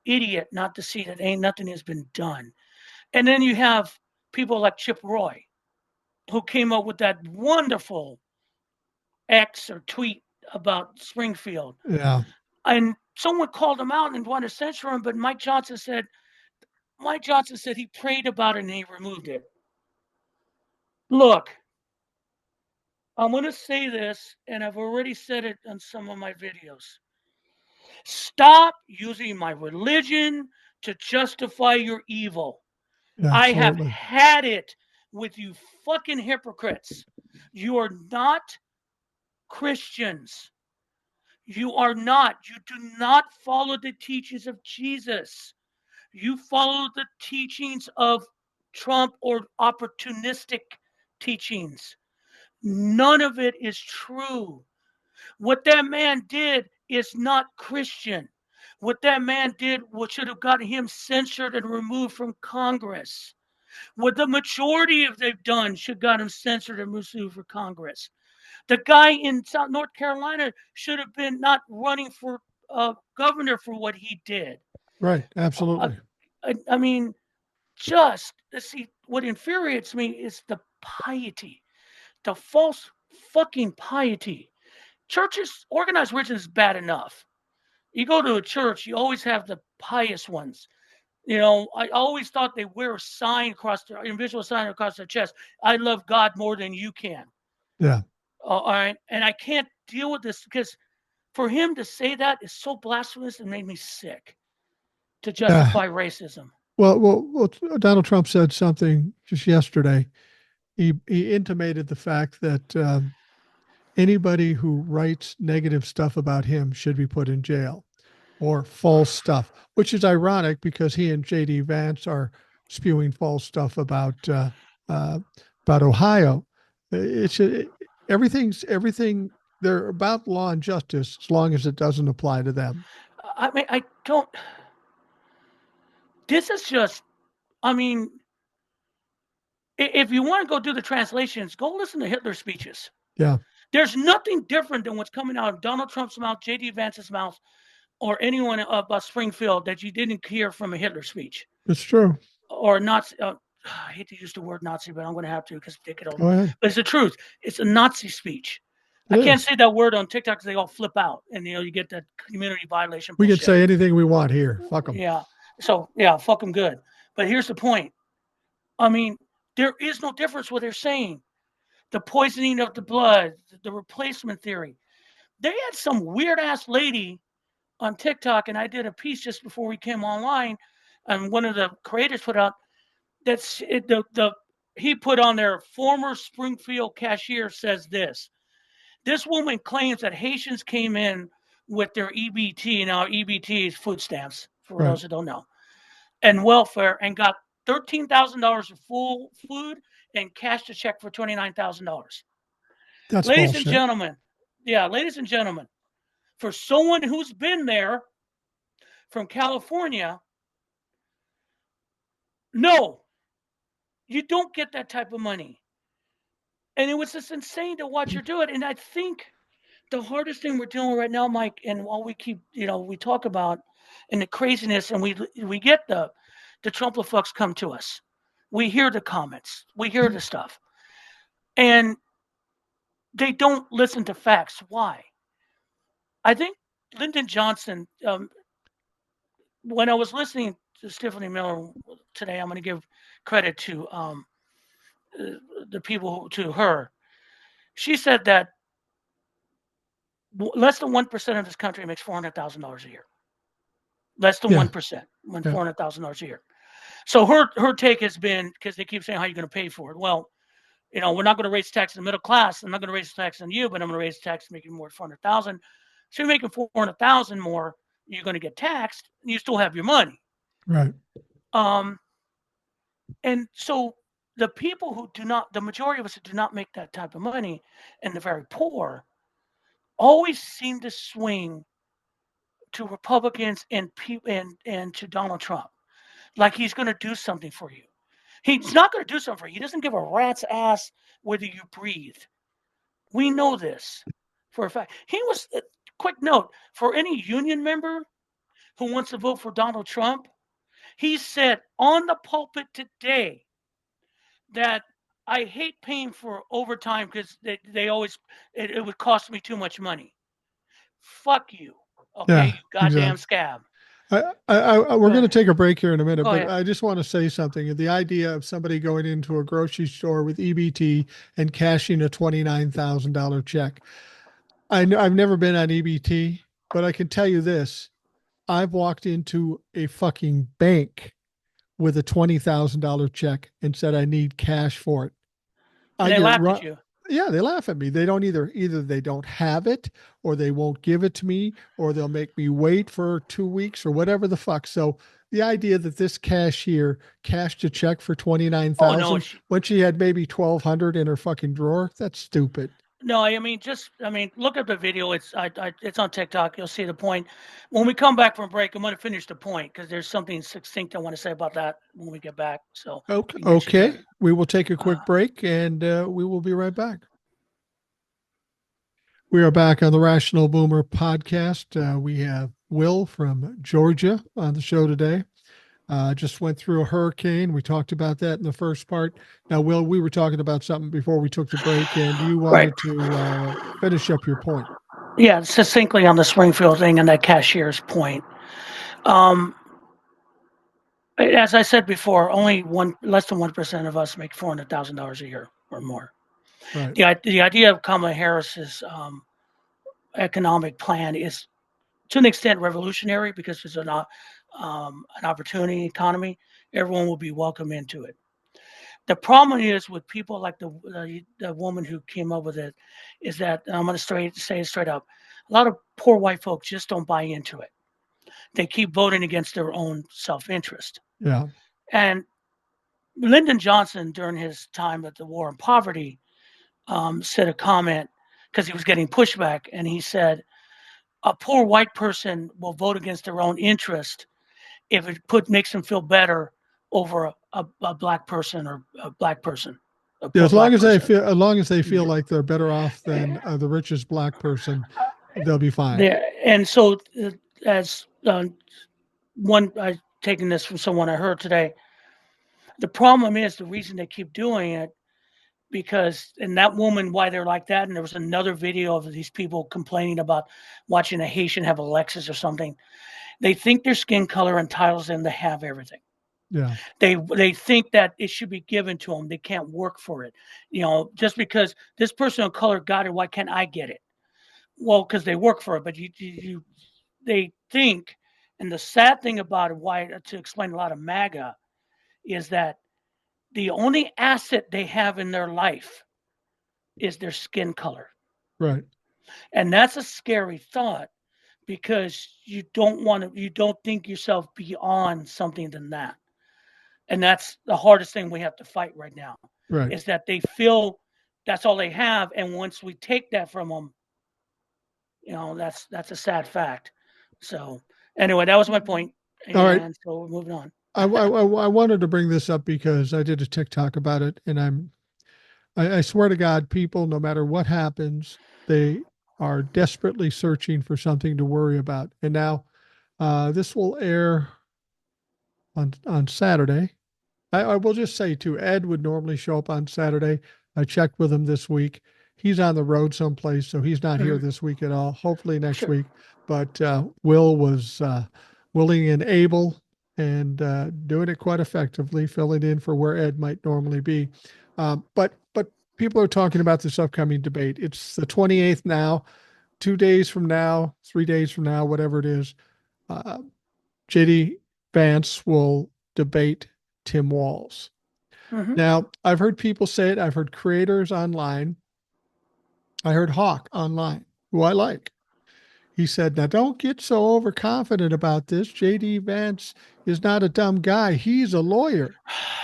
idiot not to see that ain't nothing has been done. And then you have people like Chip Roy, who came up with that wonderful X or tweet about Springfield. Yeah. And someone called him out and wanted to censor him, but Mike Johnson said he prayed about it and he removed it. Look, I'm going to say this, and I've already said it on some of my videos. Stop using my religion to justify your evil. I have Absolutely. had it with you fucking hypocrites. You are not Christians. You are not. You do not follow the teachings of Jesus. You follow the teachings of Trump or opportunistic teachings. None of it is true. What that man did is not Christian. What that man did, what should have gotten him censored and removed from Congress. What the majority of they've done should got him censored and removed from Congress. The guy in North Carolina should have been not running for governor for what he did. Right. Uh, Absolutely. I mean, just see what infuriates me is the piety, the false fucking piety. Churches, organized religion is bad enough. You go to a church, you always have the pious ones. I always thought they wear a sign across their invisible sign across their chest. I love God more than you can. Yeah. All right. And I can't deal with this because for him to say that is so blasphemous and made me sick to Yeah. justify racism. Well, Donald Trump said something just yesterday. He intimated the fact that anybody who writes negative stuff about him should be put in jail or false stuff, which is ironic because he and JD Vance are spewing false stuff uh, about Ohio. It's everything. They're about law and justice as long as it doesn't apply to them. I mean, I don't. This is just, I mean, if you want to go do the translations, go listen to Hitler's speeches. Yeah, There's nothing different than what's coming out of Donald Trump's mouth, JD Vance's mouth, or anyone about Springfield that you didn't hear from a Hitler speech it's true. or Nazi. I hate to use the word Nazi, but I'm going to have to because they could all. Go ahead. But it's the truth. It's a Nazi speech. It I can't is. say that word on TikTok because they all flip out, and you get that community violation We can bullshit. say anything we want here. Fuck them. Yeah, So yeah, fuck them good. But here's the point. I mean, there is no difference what they're saying. The poisoning of the blood, the replacement theory. They had some weird ass lady on TikTok, and I did a piece just before we came online, and one of the creators put out that's it, the he put on there, former Springfield cashier says this. This woman claims that Haitians came in with their EBT, now EBT is food stamps for Right. those who don't know, and welfare, and got $13,000 of full food and cashed a check for $29,000. That's Ladies and bullshit. gentlemen, yeah, ladies and gentlemen, for someone who's been there from California, no, you don't get that type of money. And it was just insane to watch her do it. And I think the hardest thing we're dealing with right now, Mike, and while we keep, we talk about and the craziness, and we get the Trump fucks come to us. We hear the comments, we hear the stuff, and they don't listen to facts. Why? I think Lyndon Johnson. When I was listening to Stephanie Miller today, I'm going to give credit to the people to her. She said that less than 1% of this country makes $400,000 a year. Less than 1%, when $400,000 a year. So her take has been, because they keep saying, how are you going to pay for it? Well, we're not going to raise tax in the middle class. I'm not going to raise tax on you, but I'm going to raise tax making more than 400,000. So you're making 400,000 more, you're going to get taxed, and you still have your money. Right. And so the people who do not, the majority of us who do not make that type of money, and the very poor, always seem to swing to Republicans and to Donald Trump, like he's going to do something for you. He's not going to do something for you. He doesn't give a rat's ass whether you breathe. We know this for a fact. He was, quick note, for any union member who wants to vote for Donald Trump, he said on the pulpit today that I hate paying for overtime because they always, it would cost me too much money. Fuck you. Okay, you goddamn scab. We're going to take a break here in a minute, but ahead. I just want to say something. The idea of somebody going into a grocery store with EBT and cashing a $29,000 check. I've never been on EBT, but I can tell you this. I've walked into a fucking bank with a $20,000 check and said I need cash for it. And they laughed at you. Yeah, they laugh at me. They don't either they don't have it, or they won't give it to me, or they'll make me wait for 2 weeks or whatever the fuck. So the idea that this cashier cashed a check for 29,000 when she had maybe 1,200 in her fucking drawer, that's stupid. No, look at the video. It's on TikTok. You'll see the point. When we come back from break, I'm going to finish the point because there's something succinct I want to say about that when we get back. So okay, we will take a quick break and we will be right back. We are back on the Rational Boomer podcast. We have Will from Georgia on the show today. Just went through a hurricane. We talked about that in the first part. Now, Will, we were talking about something before we took the break, and you wanted to finish up your point. Yeah, succinctly on the Springfield thing and that cashier's point. As I said before, only less than 1% of us make $400,000 a year or more. Right. The idea of Kamala Harris's economic plan is, to an extent, revolutionary because it's an opportunity economy. Everyone will be welcome into it. The problem is with people like the woman who came up with it is that, and I'm going to say it straight up, a lot of poor white folks just don't buy into it. They keep voting against their own self-interest. Yeah. And Lyndon Johnson, during his time at the War on Poverty, said a comment because he was getting pushback, and he said, a poor white person will vote against their own interest if it makes them feel better over a black person or a black person. As long as they feel like they're better off than the richest black person, they'll be fine. And so, as I taking this from someone I heard today, the problem is the reason they keep doing it because, and that woman, why they're like that, and there was another video of these people complaining about watching a Haitian have a Lexus or something. They think their skin color entitles them to have everything. Yeah. They think that it should be given to them. They can't work for it. Just because this person of color got it, why can't I get it? Well, because they work for it. But they think, and the sad thing about it, why to explain a lot of MAGA, is that the only asset they have in their life is their skin color. Right. And that's a scary thought, because you don't think yourself beyond something than that. And that's the hardest thing we have to fight right now, Right. is that they feel that's all they have. And once we take that from them, that's a sad fact. So anyway, that was my point. All right. And so we're moving on. I wanted to bring this up because I did a TikTok about it, and I swear to God, people, no matter what happens, they are desperately searching for something to worry about. And now, this will air on Saturday. I will just say too, Ed would normally show up on Saturday. I checked with him this week. He's on the road someplace, so he's not here this week at all. Hopefully next Sure. week. But Will was willing and able, and doing it quite effectively, filling in for where Ed might normally be. But people are talking about this upcoming debate. It's the 28th now. 2 days from now, 3 days from now, whatever it is, JD Vance will debate Tim Walz. Mhm. Now, I've heard people say it. I've heard creators online. I heard Hawk online, who I like. He said, now don't get so overconfident about this. JD Vance is not a dumb guy. He's a lawyer.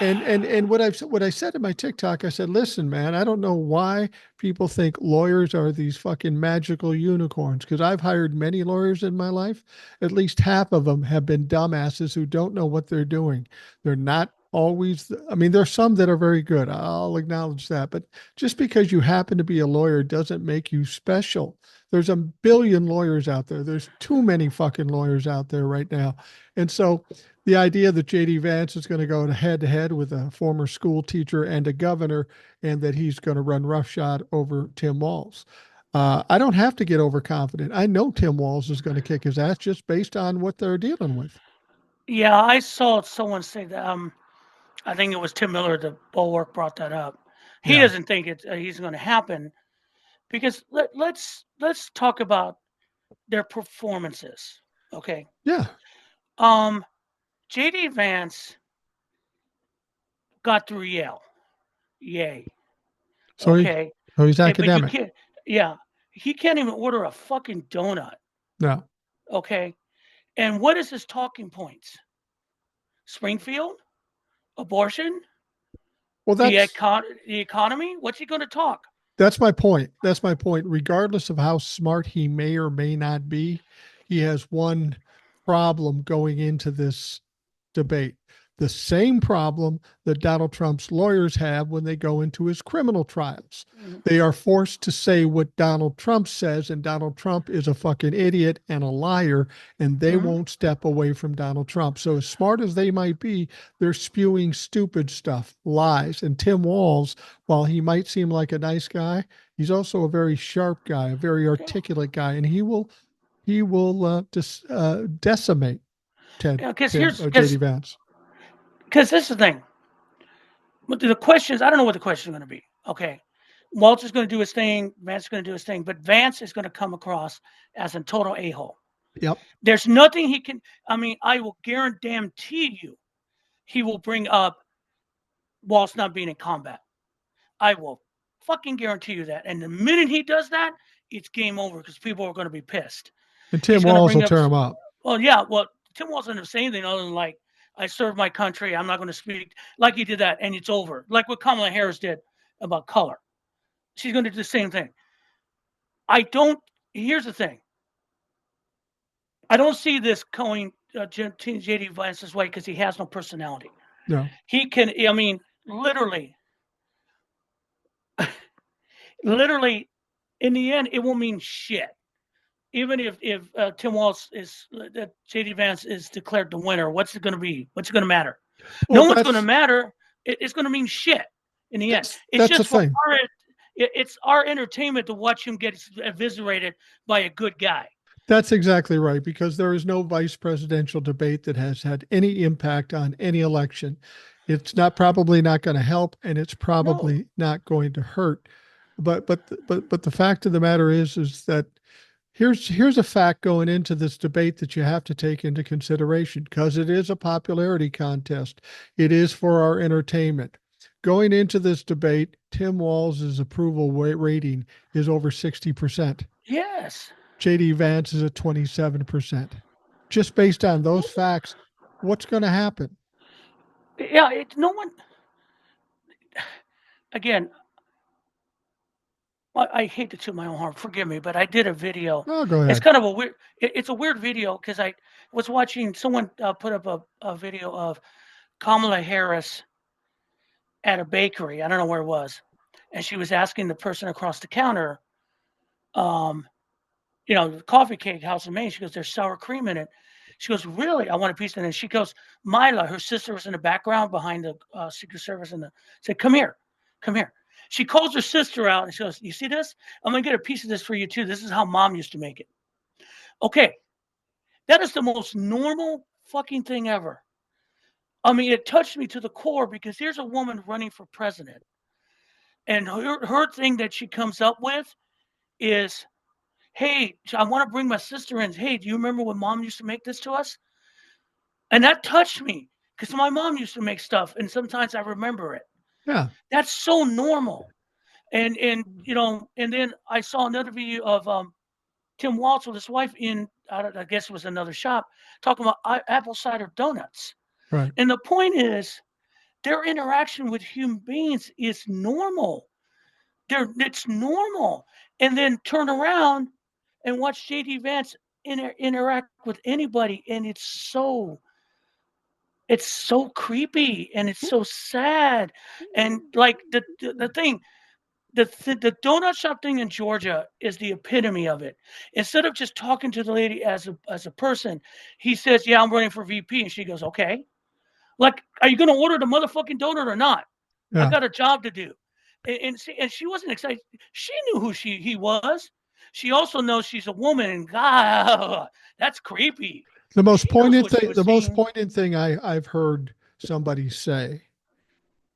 And what I said in my TikTok, I said, listen, man, I don't know why people think lawyers are these fucking magical unicorns, because I've hired many lawyers in my life. At least half of them have been dumbasses who don't know what they're doing. They're not always, I mean, there's some that are very good. I'll acknowledge that. But just because you happen to be a lawyer doesn't make you special. There's a billion lawyers out there. There's too many fucking lawyers out there right now. And so the idea that JD Vance is going to go head to head with a former school teacher and a governor, and that he's going to run roughshod over Tim Walz. I don't have to get overconfident. I know Tim Walz is going to kick his ass just based on what they're dealing with. Yeah, I saw someone say that. I think it was Tim Miller, the Bulwark, brought that up. He Yeah. doesn't think he's going to happen, because let's talk about their performances. Okay. Yeah. JD Vance got through Yale. Yay. So Okay. he's But you academic. can't. Yeah, he can't even order a fucking donut. No. Okay. And what is his talking points? Springfield, abortion, Well, the economy. What's he going to talk? that's my point. That's my point. Regardless of how smart he may or may not be, he has one problem going into this debate. The same problem that Donald Trump's lawyers have when they go into his criminal trials. Mhm. They are forced to say what Donald Trump says, and Donald Trump is a fucking idiot and a liar, and they won't step away from Donald Trump. So as smart as they might be, they're spewing stupid stuff, lies. And Tim Walz, while he might seem like a nice guy, he's also a very sharp guy, a very articulate guy, and he will decimate JD Vance. Because this is the thing. But the questions, I don't know what the question is going to be. Okay. Waltz is going to do his thing. Vance is going to do his thing. But Vance is going to come across as a total a-hole. Yep. There's nothing he can. I mean, I will guarantee you he will bring up Waltz not being in combat. I will fucking guarantee you that. And the minute he does that, it's game over, because people are going to be pissed. And Tim Walz will tear him up. Well, yeah. Well, Tim Walz doesn't say anything other than, like, I serve my country. I'm not going to speak. Like he did that, and it's over. Like what Kamala Harris did about color. She's going to do the same thing. Here's the thing. I don't see this going JD Vance's way, because he has no personality. No. He can, I mean, literally, in the end, it won't mean shit. Even if Tim Walz that JD Vance is declared the winner, what's it going to be? What's it going to matter? Well, no one's going to matter. It's going to mean shit in the end. It's just for it's our entertainment to watch him get eviscerated by a good guy. That's exactly right, because there is no vice presidential debate that has had any impact on any election. It's not probably not going to help, and it's No. probably not going to hurt. But the fact of the matter is that here's a fact going into this debate that you have to take into consideration, because it is a popularity contest. It is for our entertainment. Going into this debate, Tim Walz's approval rating is over 60%. Yes. JD Vance is at 27%. Just based on those facts, what's going to happen? Yeah. No one. Again, I hate to toot my own horn. Forgive me, but I did a video. Oh, go It's ahead. kind of a weird. It's a weird video because I was watching someone put up a video of Kamala Harris at a bakery. I don't know where it was, and she was asking the person across the counter, um, the coffee cake house in Maine. She goes, "There's sour cream in it." She goes, "Really? I want a piece." And then she goes, Mila, her sister was in the background behind the Secret Service, and said, "Come here, come here." She calls her sister out and she goes, "You see this? I'm gonna get a piece of this for you too. This is how mom used to make it." Okay, that is the most normal fucking thing ever. I mean, it touched me to the core because here's a woman running for president, and her thing that she comes up with is, "Hey, I want to bring my sister in. Hey, do you remember when mom used to make this to us?" And that touched me because my mom used to make stuff, and sometimes I remember it. Yeah, That's so normal. And then I saw another video of Tim Waltz with his wife in, I guess it was another shop, talking about apple cider donuts. right. And the point is, their interaction with human beings is normal. It's normal. And then turn around and watch JD Vance interact with anybody, and it's so creepy and it's so sad. And like the thing, the donut shop thing in Georgia is the epitome of it. Instead of just talking to the lady as a person, he says, "Yeah, I'm running for VP," and she goes, "Okay." Like, are you going to order the motherfucking donut or not? I Yeah. got a job to do. And she wasn't excited. She knew who he was. She also knows she's a woman, and God, that's creepy. She knows what she was The most seeing. poignant thing I've heard somebody say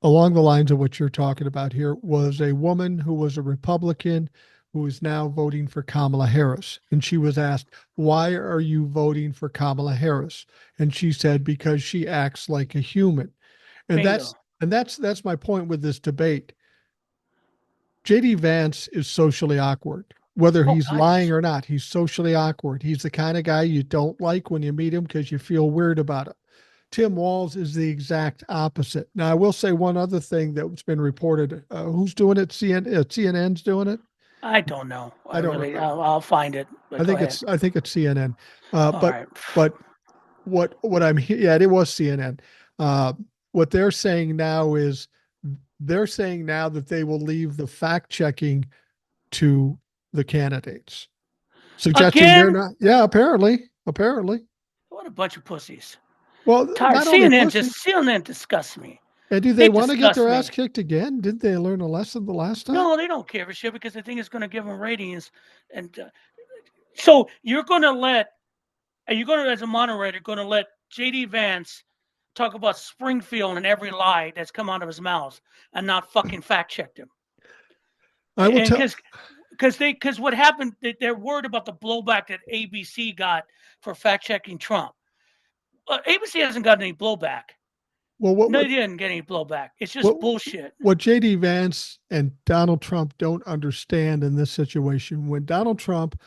along the lines of what you're talking about here was a woman who was a Republican who is now voting for Kamala Harris. And she was asked, "Why are you voting for Kamala Harris?" And she said, "Because she acts like a human." And Bingo. that's my point with this debate. JD Vance is socially awkward. Whether Oh he's God, lying yes. or not, he's socially awkward. He's the kind of guy you don't like when you meet him because you feel weird about him. Tim Walz is the exact opposite. Now, I will say one other thing that's been reported. Who's doing it? CNN's doing it. I don't know. I I don't really, remember. I'll find it. But go ahead. I think it's CNN. Uh, All but right. but yeah, it was CNN. Uh, what they're saying now is they're saying now that they will leave the fact checking to the candidates, suggesting they're Again, not. Yeah, apparently. what a bunch of pussies. Well, Tired. not only CNN pussy. just CNN disgusts me. And do they They want to get disgust their ass me. kicked again? Didn't they learn a lesson the last time? No, they don't care for shit because they think it's going to give them ratings. And so are you going to, as a moderator, going to let JD Vance talk about Springfield and every lie that's come out of his mouth and not fucking fact checked him? I will And tell. because what happened, they're worried about the blowback that ABC got for fact checking Trump. ABC hasn't got any blowback. Well, No, they didn't get any blowback. It's what just bullshit. what JD Vance and Donald Trump don't understand in this situation, when Donald Trump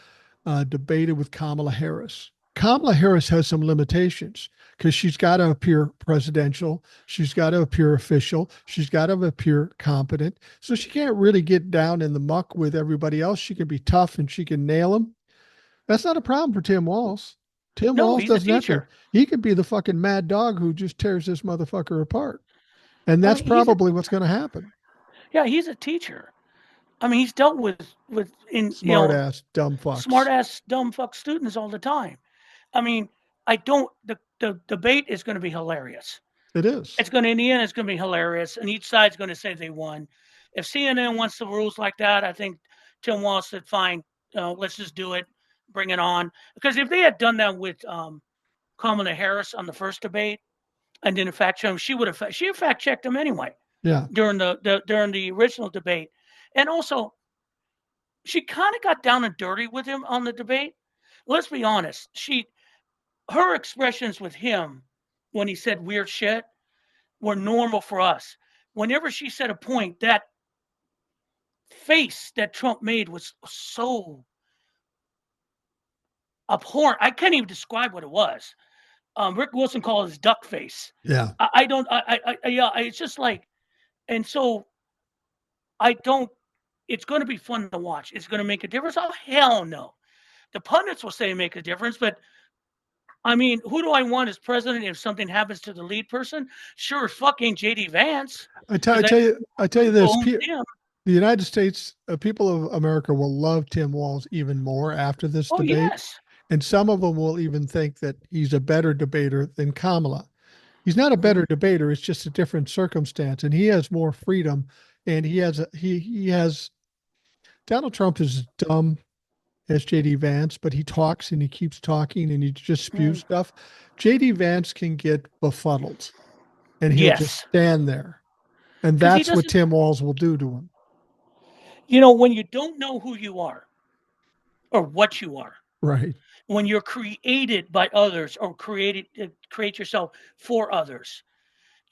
debated with Kamala Harris, Kamala Harris has some limitations because she's got to appear presidential, she's got to appear official, she's got to appear competent. So she can't really get down in the muck with everybody else. She can be tough and she can nail them. That's not a problem for Tim Walz. Tim No, Walz he's a doesn't have to. teacher. He could be the fucking mad dog who just tears this motherfucker apart. And I that's mean, he's a probably what's going to happen. yeah, he's a teacher. I mean, he's dealt with in Smart ass, dumb smart fucks. ass dumb fuck students all the time. I mean, I don't. The debate is going to be hilarious. It is. It's going to, in the end, it's going to be hilarious, and each side's going to say they won. If CNN wants the rules like that, I think Tim Walz said, "Fine, let's just do it." bring it on. Because if they had done that with Kamala Harris on the first debate and didn't fact check him, she fact checked him anyway. Yeah. During the original debate, and also she kind of got down and dirty with him on the debate. Let's be honest. Her expressions with him when he said weird shit were normal for us. Whenever she said a point, that face that Trump made was so abhorrent. I can't even describe what it was. Rick Wilson called it duck face. Yeah. I don't. Yeah. It's just like, and so I don't. It's going to be fun to watch. It's going to make a difference. Oh hell no! The pundits will say make a difference, but I mean, who do I want as president if something happens to the lead person? Sure, fucking JD Vance. I tell you this. Him. The United States, people of America will love Tim Walz even more after this debate. Yes. And some of them will even think that he's a better debater than Kamala. He's not a better debater. It's just a different circumstance. And he has more freedom. And he has Donald Trump is as dumb as JD Vance, but he talks and he keeps talking and he just spews stuff. JD Vance can get befuddled and he'll just stand there. And that's what Tim Walz will do to him. You know, when you don't know who you are or what you are, right? When you're created by others or create yourself for others,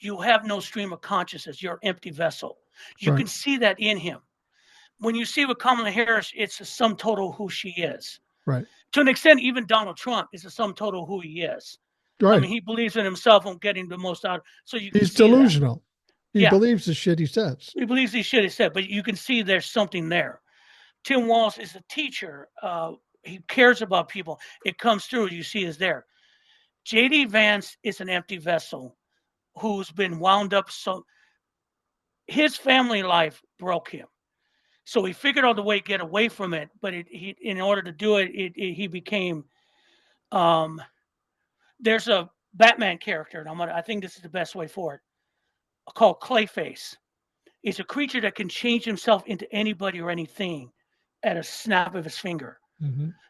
you have no stream of consciousness. You're an empty vessel. You can see that in him. When you see with Kamala Harris, it's a sum total of who she is. Right. To an extent, even Donald Trump is a sum total of who he is. Right. I mean, he believes in himself and getting the most out. So he's delusional. He believes the shit he says. He believes the shit he said, but you can see there's something there. Tim Walz is a teacher. He cares about people. It comes through. You see is there. JD Vance is an empty vessel who's been wound up. So his family life broke him. So he figured out the way to get away from it. But in order to do it, he became. There's a Batman character, and I think this is the best way for it. Called Clayface. It's a creature that can change himself into anybody or anything at a snap of his finger,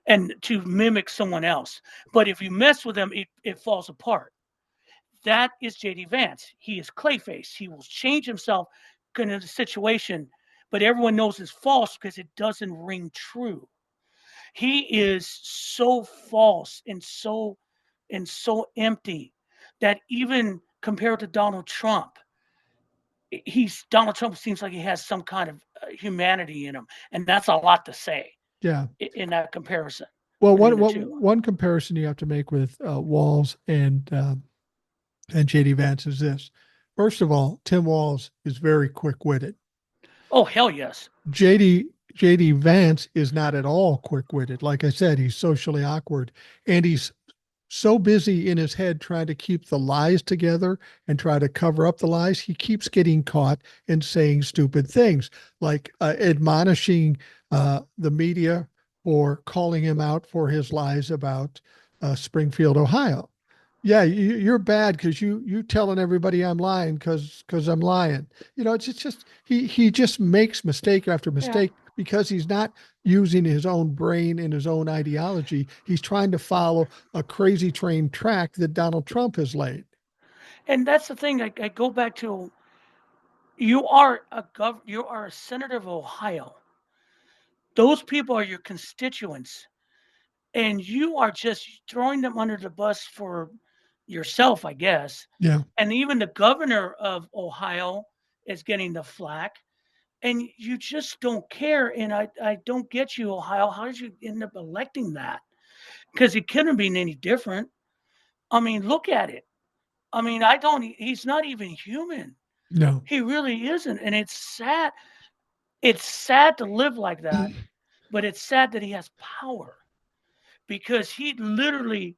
and to mimic someone else. But if you mess with him, it falls apart. That is JD Vance. He is Clayface. He will change himself into the situation, but everyone knows it's false because it doesn't ring true. He is so false and so empty that even compared to Donald Trump, Donald Trump seems like he has some kind of humanity in him, and that's a lot to say. Yeah, in that comparison. Well, one comparison you have to make with Walz and JD Vance is this. First of all, Tim Walz is very quick-witted. Oh hell yes. JD Vance is not at all quick-witted. Like I said, he's socially awkward, and he's so busy in his head trying to keep the lies together and try to cover up the lies, he keeps getting caught in saying stupid things, like admonishing the media or calling him out for his lies about Springfield, Ohio. Yeah, you're bad because you telling everybody I'm lying because I'm lying. You know, it's just he just makes mistake after mistake because he's not using his own brain and his own ideology. He's trying to follow a crazy train track that Donald Trump has laid. And that's the thing. I go back to you are a senator of Ohio. Those people are your constituents, and you are just throwing them under the bus for yourself, I guess. Yeah. And even the governor of Ohio is getting the flack, and you just don't care. And I don't get you, Ohio. How did you end up electing that? Because it couldn't have been any different. I mean, look at it. I mean, he's not even human. No. He really isn't. And it's sad. It's sad to live like that, but it's sad that he has power because he literally,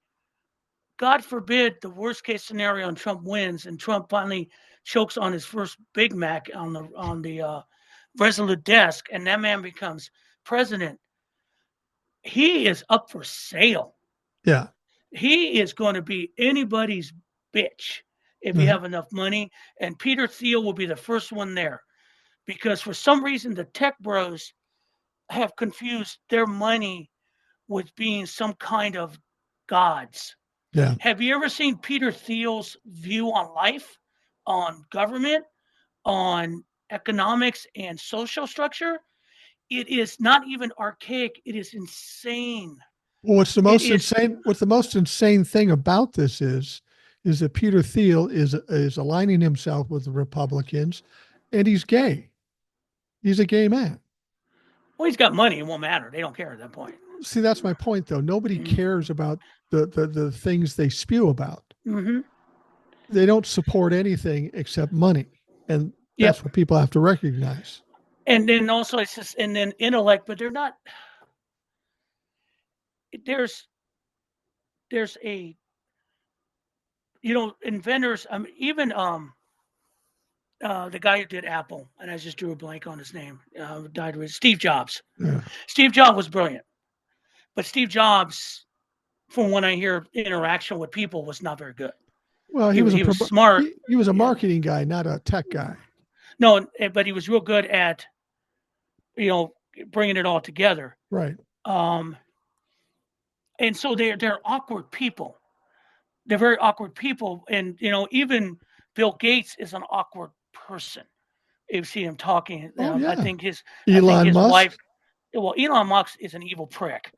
God forbid, the worst case scenario and Trump wins and Trump finally chokes on his first Big Mac on the Resolute desk and that man becomes president. He is up for sale. Yeah. He is going to be anybody's bitch if you have enough money. And Peter Thiel will be the first one there because for some reason the tech bros have confused their money with being some kind of gods. Yeah. Have you ever seen Peter Thiel's view on life, on government, on economics and social structure? It is not even archaic. It is insane. Well, It is what's the most insane thing about this is that Peter Thiel is aligning himself with the Republicans, and he's gay. He's a gay man. well, he's got money. It won't matter. They don't care at that point. See, that's my point, though. Nobody cares about the things they spew about. Mm-hmm. They don't support anything except money, and Yep. that's what people have to recognize. And then also it's just and then intellect, but they're not. There's a inventors. Even the guy who did Apple, and I just drew a blank on his name. Died with Steve Jobs. Yeah. Steve Jobs was brilliant, but Steve Jobs, from when I hear interaction with people, was not very good. Well, He was smart. He was a marketing guy, not a tech guy. No, but he was real good at bringing it all together. Right. And so they're awkward people. They're very awkward people, and even Bill Gates is an awkward person. You see him talking. Oh, yeah. I think his Musk. wife. Well, Elon Musk is an evil prick.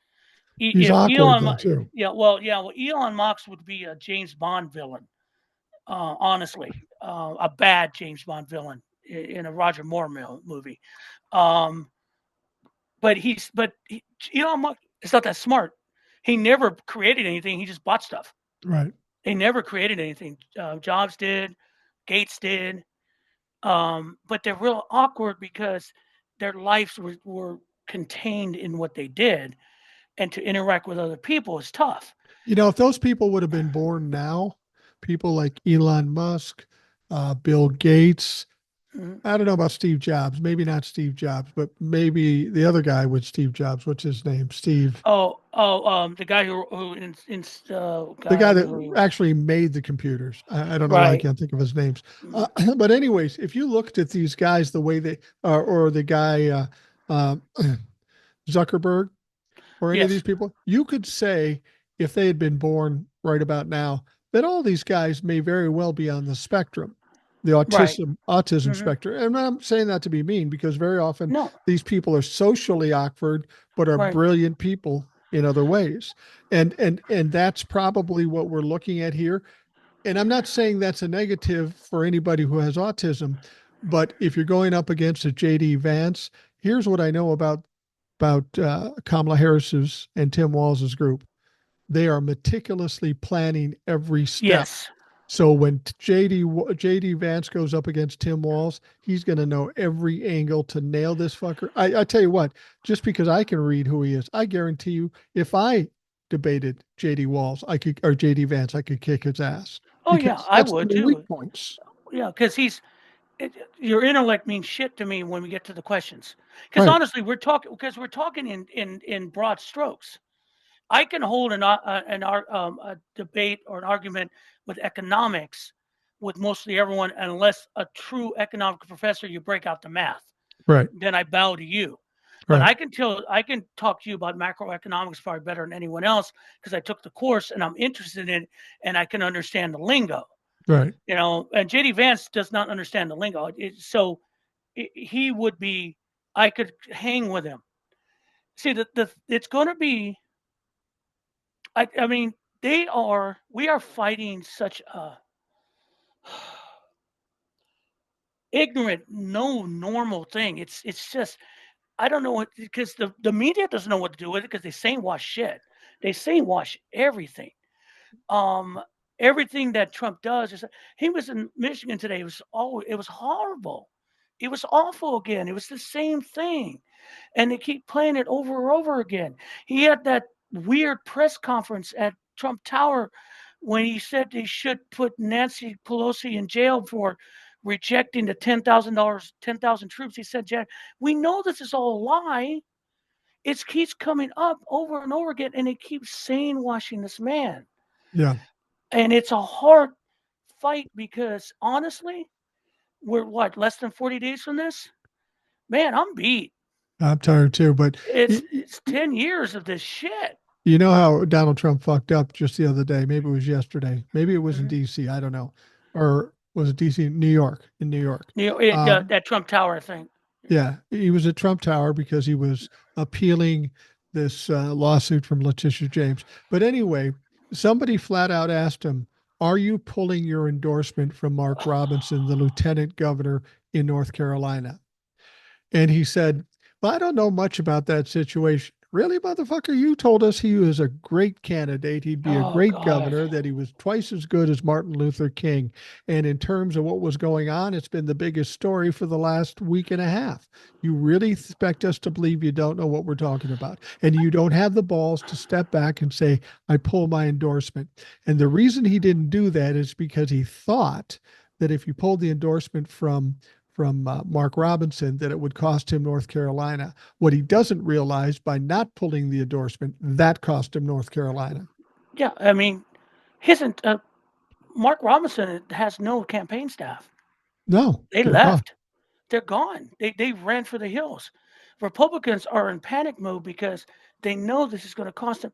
He's awkward though, too. Well, Elon Musk would be a James Bond villain. Honestly, a bad James Bond villain in a Roger Moore movie. But Elon Musk is not that smart. He never created anything. He just bought stuff. Right. They never created anything. Jobs did, Gates did, but they're real awkward because their lives were contained in what they did, and to interact with other people is tough. If those people would have been born now, people like Elon Musk, Bill Gates, I don't know about Steve Jobs, maybe not Steve Jobs, but maybe the other guy with Steve Jobs. What's his name? Steve. The guy the guy that actually made the computers. I don't know why I can't think of his names. But anyways, if you looked at these guys the way they or the guy Zuckerberg or any of these people, you could say if they had been born right about now, that all these guys may very well be on the spectrum, the autism spectrum. And I'm not saying that to be mean, because very often these people are socially awkward, but are brilliant people in other ways. And that's probably what we're looking at here. And I'm not saying that's a negative for anybody who has autism, but if you're going up against a JD Vance, here's what I know about Kamala Harris's and Tim Walz's group. They are meticulously planning every step. Yes. So when JD Vance goes up against Tim Walz, he's going to know every angle to nail this fucker. I tell you what, just because I can read who he is, I guarantee you, if I debated JD Vance, I could kick his ass. Oh yeah, I would too. Weak points. Yeah, because your intellect means shit to me when we get to the questions. Because honestly, we're talking in broad strokes. I can hold a debate or an argument with economics with mostly everyone, unless a true economic professor, you break out the math. Right. Then I bow to you. But I can talk to you about macroeconomics probably better than anyone else, because I took the course and I'm interested in it, and I can understand the lingo. Right. And JD Vance does not understand the lingo. He would be, I could hang with him. See, it's going to be, I mean, we are fighting such a ignorant, no normal thing. It's just, I don't know what, because the media doesn't know what to do with it, because they sainwash shit. They sainwash everything. Everything that Trump does he was in Michigan today. It was horrible. It was awful again. It was the same thing. And they keep playing it over and over again. He had that weird press conference at Trump Tower when he said they should put Nancy Pelosi in jail for rejecting the $10,000 troops. He said, Jack, we know this is all a lie. It keeps coming up over and over again, and they keep washing this man. Yeah. And it's a hard fight, because honestly, we're less than 40 days from this? Man, I'm beat. I'm tired too, but it's 10 years of this shit. You know how Donald Trump fucked up just the other day? Maybe it was yesterday. Maybe it was in Mhm. D.C. I don't know, or was it D.C. New York? In New York. That Trump Tower thing. Yeah, he was at Trump Tower because he was appealing this lawsuit from Letitia James. But anyway, somebody flat out asked him, "Are you pulling your endorsement from Mark Robinson, the lieutenant governor in North Carolina?" And he said, "Well, I don't know much about that situation." Really, motherfucker? You told us he was a great candidate. He'd be a Oh great God. governor, that he was twice as good as Martin Luther King. And in terms of what was going on, it's been the biggest story for the last week and a half. You really expect us to believe you don't know what we're talking about. And you don't have the balls to step back and say, I pull my endorsement. And the reason he didn't do that is because he thought that if you pulled the endorsement from Mark Robinson, that it would cost him North Carolina. What he doesn't realize, by not pulling the endorsement, that cost him North Carolina. Yeah, I mean, his Mark Robinson has no campaign staff. No, They they're gone. left. They're gone. They ran for the hills. Republicans are in panic mode because they know this is going to cost them.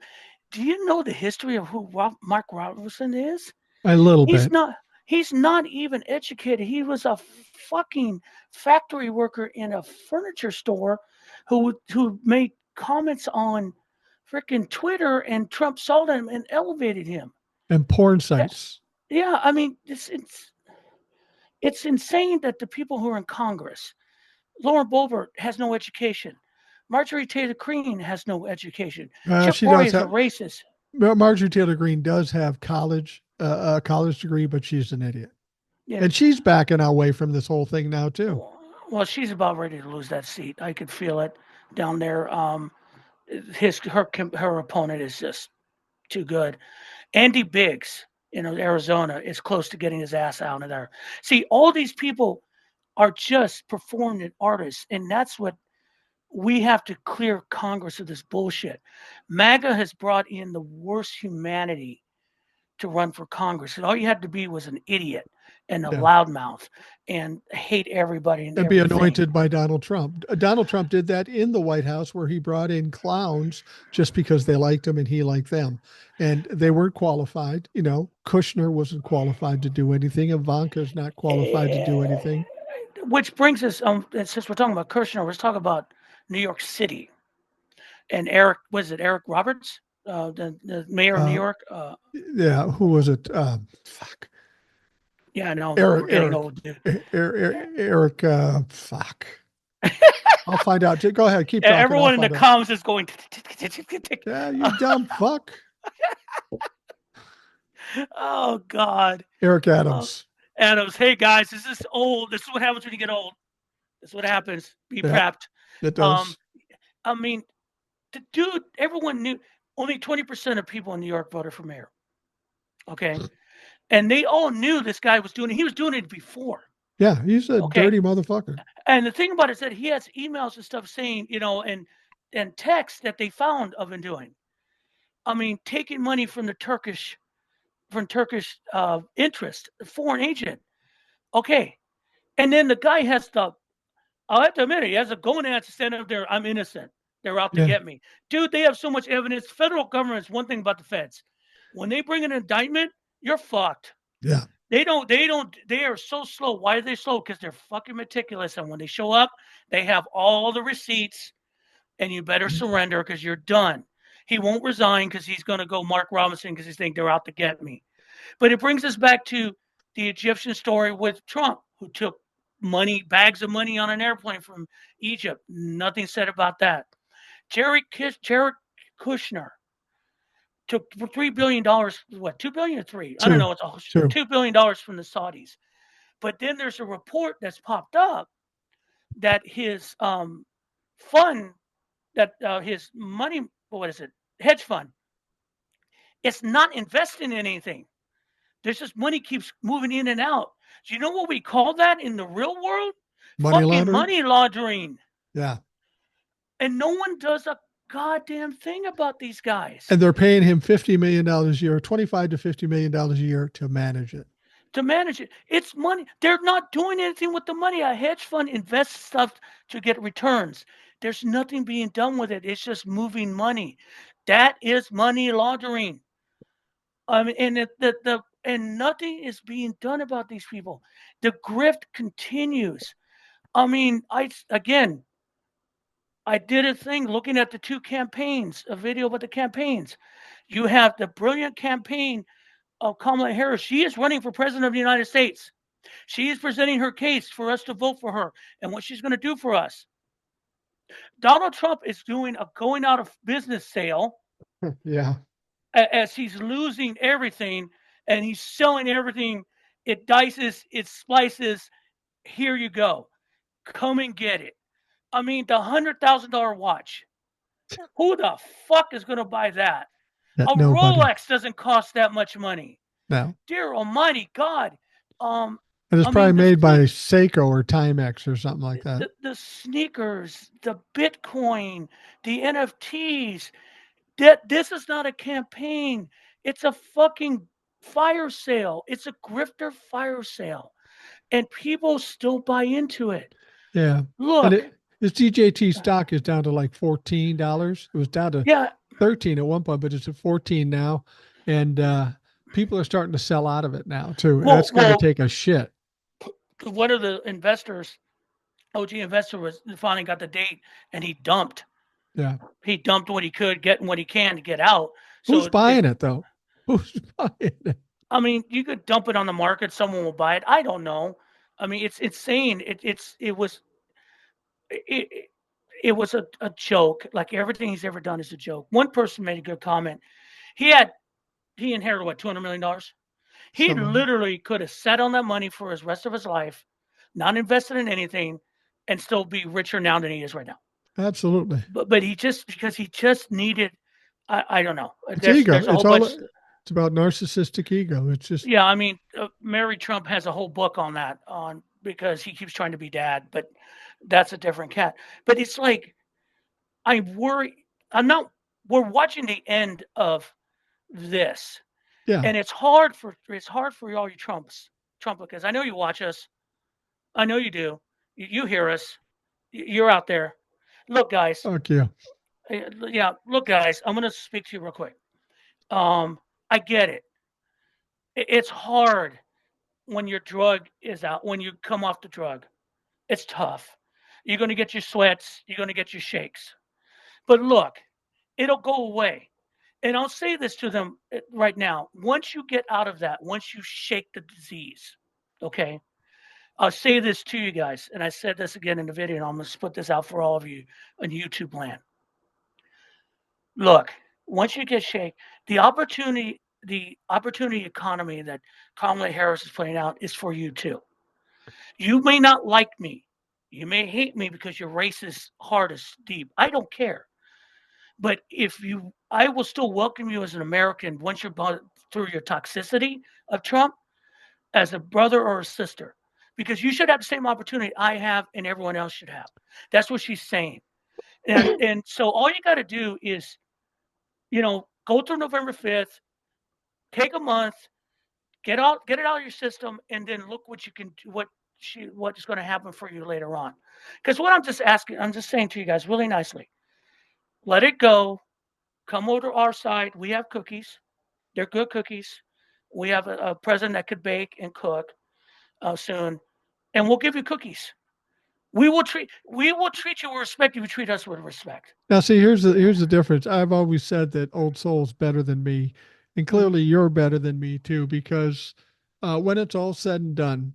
Do you know the history of who Mark Robinson is? A little He's bit. not. He's not even educated. He was a fucking factory worker in a furniture store, who made comments on freaking Twitter, and Trump saw them and elevated him. And porn Yeah, sites. yeah. I mean, it's insane that the people who are in Congress, Lauren Boebert has no education. Marjorie Taylor Greene has no education. Chip She Roy does is a have, racist. Marjorie Taylor Greene does have a college degree, but she's an idiot. Yeah. And she's backing away from this whole thing now, too. Well, she's about ready to lose that seat. I could feel it down there. Her opponent is just too good. Andy Biggs, Arizona, is close to getting his ass out of there. See, all these people are just performing artists, and that's what we have to clear Congress of this bullshit. MAGA has brought in the worst humanity to run for Congress. And all you had to be was an idiot and a Yeah. loudmouth and hate everybody and And be everything. anointed by Donald Trump. Donald Trump did that in the White House, where he brought in clowns just because they liked him and he liked them. And they weren't qualified. Kushner wasn't qualified to do anything. Ivanka's not qualified to do anything. Which brings us, since we're talking about Kushner, let's talk about New York City and Eric. Was it Eric Roberts, the mayor of New Uh, York? yeah, who was it? Fuck. Yeah, I know Eric, we're getting Eric, old, dude. Eric, fuck. I'll find out. Go ahead, keep talking. I'll Everyone in the find out. comments is going. Yeah, you dumb fuck. Oh God. Eric Oh, Adams. Adams. Hey guys, this is old. This is what happens when you get old. This is what happens. Be Yeah, prepped. it Um, does. I mean, the dude. Everyone knew. Only 20% of people in New York voted for mayor. Okay, and they all knew this guy was doing it. He was doing it before. Yeah, he's a Okay, dirty motherfucker. and the thing about it is that he has emails and stuff saying, and texts that they found of him doing. I mean, taking money from Turkish interest, foreign agent. Okay, and then the guy has the. I'll have to admit it. He has a gonad to stand up there. I'm innocent. They're out to Yeah, get me, dude. They have so much evidence. Federal government is one thing about the feds. When they bring an indictment, you're fucked. yeah. They don't. They don't. They are so slow. Why are they slow? Because they're fucking meticulous. And when they show up, they have all the receipts, and you better surrender because you're done. He won't resign because he's going to go Mark Robinson because he's thinking they're out to get me. But it brings us back to the Egyptian story with Trump, who took bags of money on an airplane from Egypt. Nothing said about that. Jared Kushner took $3 billion. What, 2 billion or three? I don't Two, know. It's two. $2 billion from the Saudis. But then there's a report that's popped up that his fund, that his money, what is it, hedge fund, it's not investing in anything. There's just money keeps moving in and out. Do you know what we call that in the real world? Money Fucking laundering. money laundering. Yeah, And no one does a goddamn thing about these guys and they're paying him $50 million a year, 25 to $50 million a year to manage it. to manage it. It's money. They're not doing anything with the money. A hedge fund invests stuff to get returns. There's nothing being done with it. It's just moving money. That is money laundering. And nothing is being done about these people. The grift continues. I mean, I did a thing looking at the two campaigns, a video about the campaigns. You have the brilliant campaign of Kamala Harris. She is running for president of the United States. She is presenting her case for us to vote for her and what she's going to do for us. Donald Trump is doing a going out of business sale. Yeah. As he's losing everything and he's selling everything. It dices, it splices. Here you go. Come and get it. I mean, the $100,000 watch. Who the fuck is going to buy that? That A nobody. Rolex doesn't cost that much money. No. Dear Almighty God. And it's I probably mean, made by Seiko or Timex or something like that. the sneakers, the Bitcoin, the NFTs. This is not a campaign. It's a fucking fire sale. It's a grifter fire sale. And people still buy into it. Yeah. And Look, this DJT stock is down to like $14. It was down to yeah. 13 at one point, but it's at 14 now. And people are starting to sell out of it now too. That's going to take a shit. One of the investors, OG investor, was finally got the date and he dumped. Yeah. He dumped what he could get and what he can to get out. Who's buying it though? Who's buying it? I mean, you could dump it on the market. Someone will buy it. I don't know. I mean, it's insane. It was a joke. Like everything he's ever done is a joke. One person made a good comment. He inherited what, $200 million? He literally could have sat on that money for his rest of his life, not invested in anything, and still be richer now than he is right now. Absolutely. But he because he just needed, I don't know. It's ego. It's about narcissistic ego. It's just, yeah. I mean, Mary Trump has a whole book on that because he keeps trying to be dad, but that's a different cat. But it's like, I worry. We're watching the end of this. yeah. And it's hard for all you Trumplicans. I know you watch us. I know you do. You hear us. You're out there. Look, guys. Fuck you. Yeah. Look, guys. I'm gonna speak to you real quick. I get it. It's hard when your drug is out. When you come off the drug, it's tough. You're gonna get your sweats. You're gonna get your shakes. But look, it'll go away. And I'll say this to them right now. Once you get out of that, once you shake the disease, okay, I'll say this to you guys, and I said this again in the video, and I'm going to put this out for all of you on YouTube land. Look, once you get shake, the opportunity economy that Kamala Harris is playing out is for you too. You may not like me. You may hate me because your racist heart is deep. I don't care. But I will still welcome you as an American once you're through your toxicity of Trump as a brother or a sister, because you should have the same opportunity I have and everyone else should have. That's what she's saying. And so all you got to do is, go through November 5th, take a month, get it out of your system, and then look what you can do, what is going to happen for you later on. Because what I'm just saying to you guys really nicely, let it go. Come over to our side. We have cookies. They're good cookies. We have a president that could bake and cook soon, and we'll give you cookies. We will treat you with respect if you treat us with respect. Now, see, here's the difference. I've always said that Old Soul's better than me, and clearly you're better than me too, because when it's all said and done,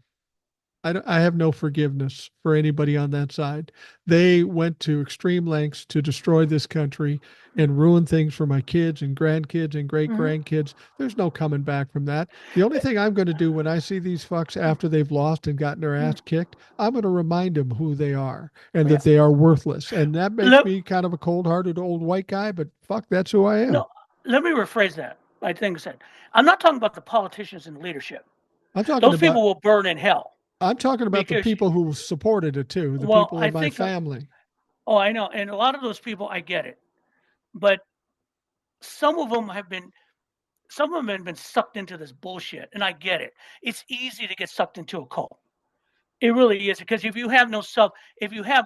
I have no forgiveness for anybody on that side. They went to extreme lengths to destroy this country and ruin things for my kids and grandkids and great grandkids. There's no coming back from that. The only thing I'm going to do when I see these fucks after they've lost and gotten their ass kicked, I'm going to remind them who they are and that they are worthless. And that makes me kind of a cold-hearted old white guy, but fuck, that's who I am. No, let me rephrase that. I think I said, I'm not talking about the politicians and leadership. I'm talking Those people will burn in hell. I'm talking about the people who supported it too, the people in my family. I know. And a lot of those people, I get it. But some of them have been sucked into this bullshit. And I get it. It's easy to get sucked into a cult. It really is. Because if you have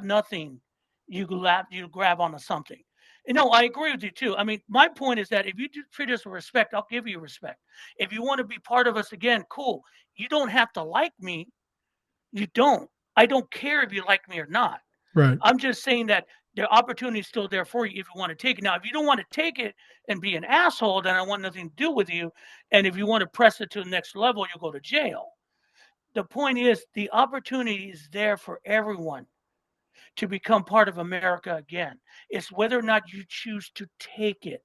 nothing, you grab onto something. No, I agree with you too. I mean, my point is that if you do treat us with respect, I'll give you respect. If you want to be part of us again, cool. You don't have to like me. You don't. I don't care if you like me or not. Right. I'm just saying that the opportunity is still there for you if you want to take it. Now, if you don't want to take it and be an asshole, then I want nothing to do with you. And if you want to press it to the next level, you'll go to jail. The point is, the opportunity is there for everyone to become part of America again. It's whether or not you choose to take it.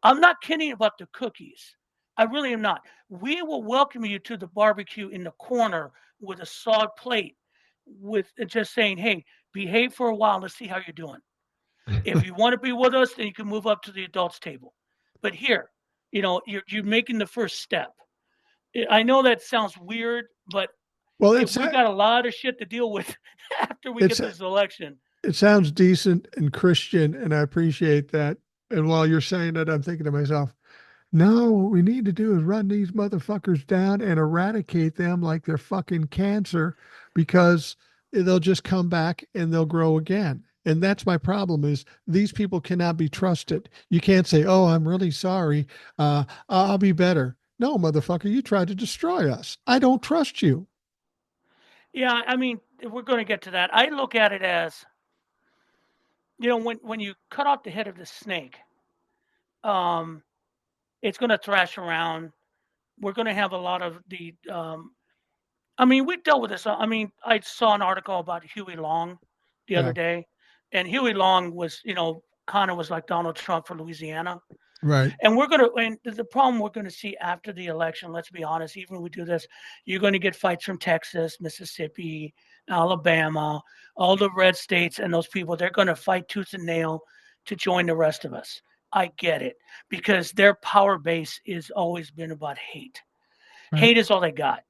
I'm not kidding about the cookies. I really am not. We will welcome you to the barbecue in the corner with a solid plate, with just saying, hey, behave for a while. Let's see how you're doing. If you want to be with us, then you can move up to the adults table. But here, you're making the first step. I know that sounds weird, but Well, if we got a lot of shit to deal with after we it's get this election. it sounds decent and Christian, and I appreciate that. And while you're saying it, I'm thinking to myself, no, what we need to do is run these motherfuckers down and eradicate them like they're fucking cancer, because they'll just come back and they'll grow again. And that's my problem, is these people cannot be trusted. You can't say, oh, I'm really sorry. I'll be better. No, motherfucker, you tried to destroy us. I don't trust you. Yeah, I mean, we're going to get to that. I look at it as, when you cut off the head of the snake, um, it's going to thrash around. We're going to have a lot of the. I mean, we dealt with this. I mean, I saw an article about Huey Long the other Yeah. day, and Huey Long was, kind of was like Donald Trump for Louisiana. Right. And the problem we're going to see after the election, let's be honest, even if we do this, you're going to get fights from Texas, Mississippi, Alabama, all the red states, and those people, they're going to fight tooth and nail to join the rest of us. I get it, because their power base is always been about hate. Right. Hate is all they got.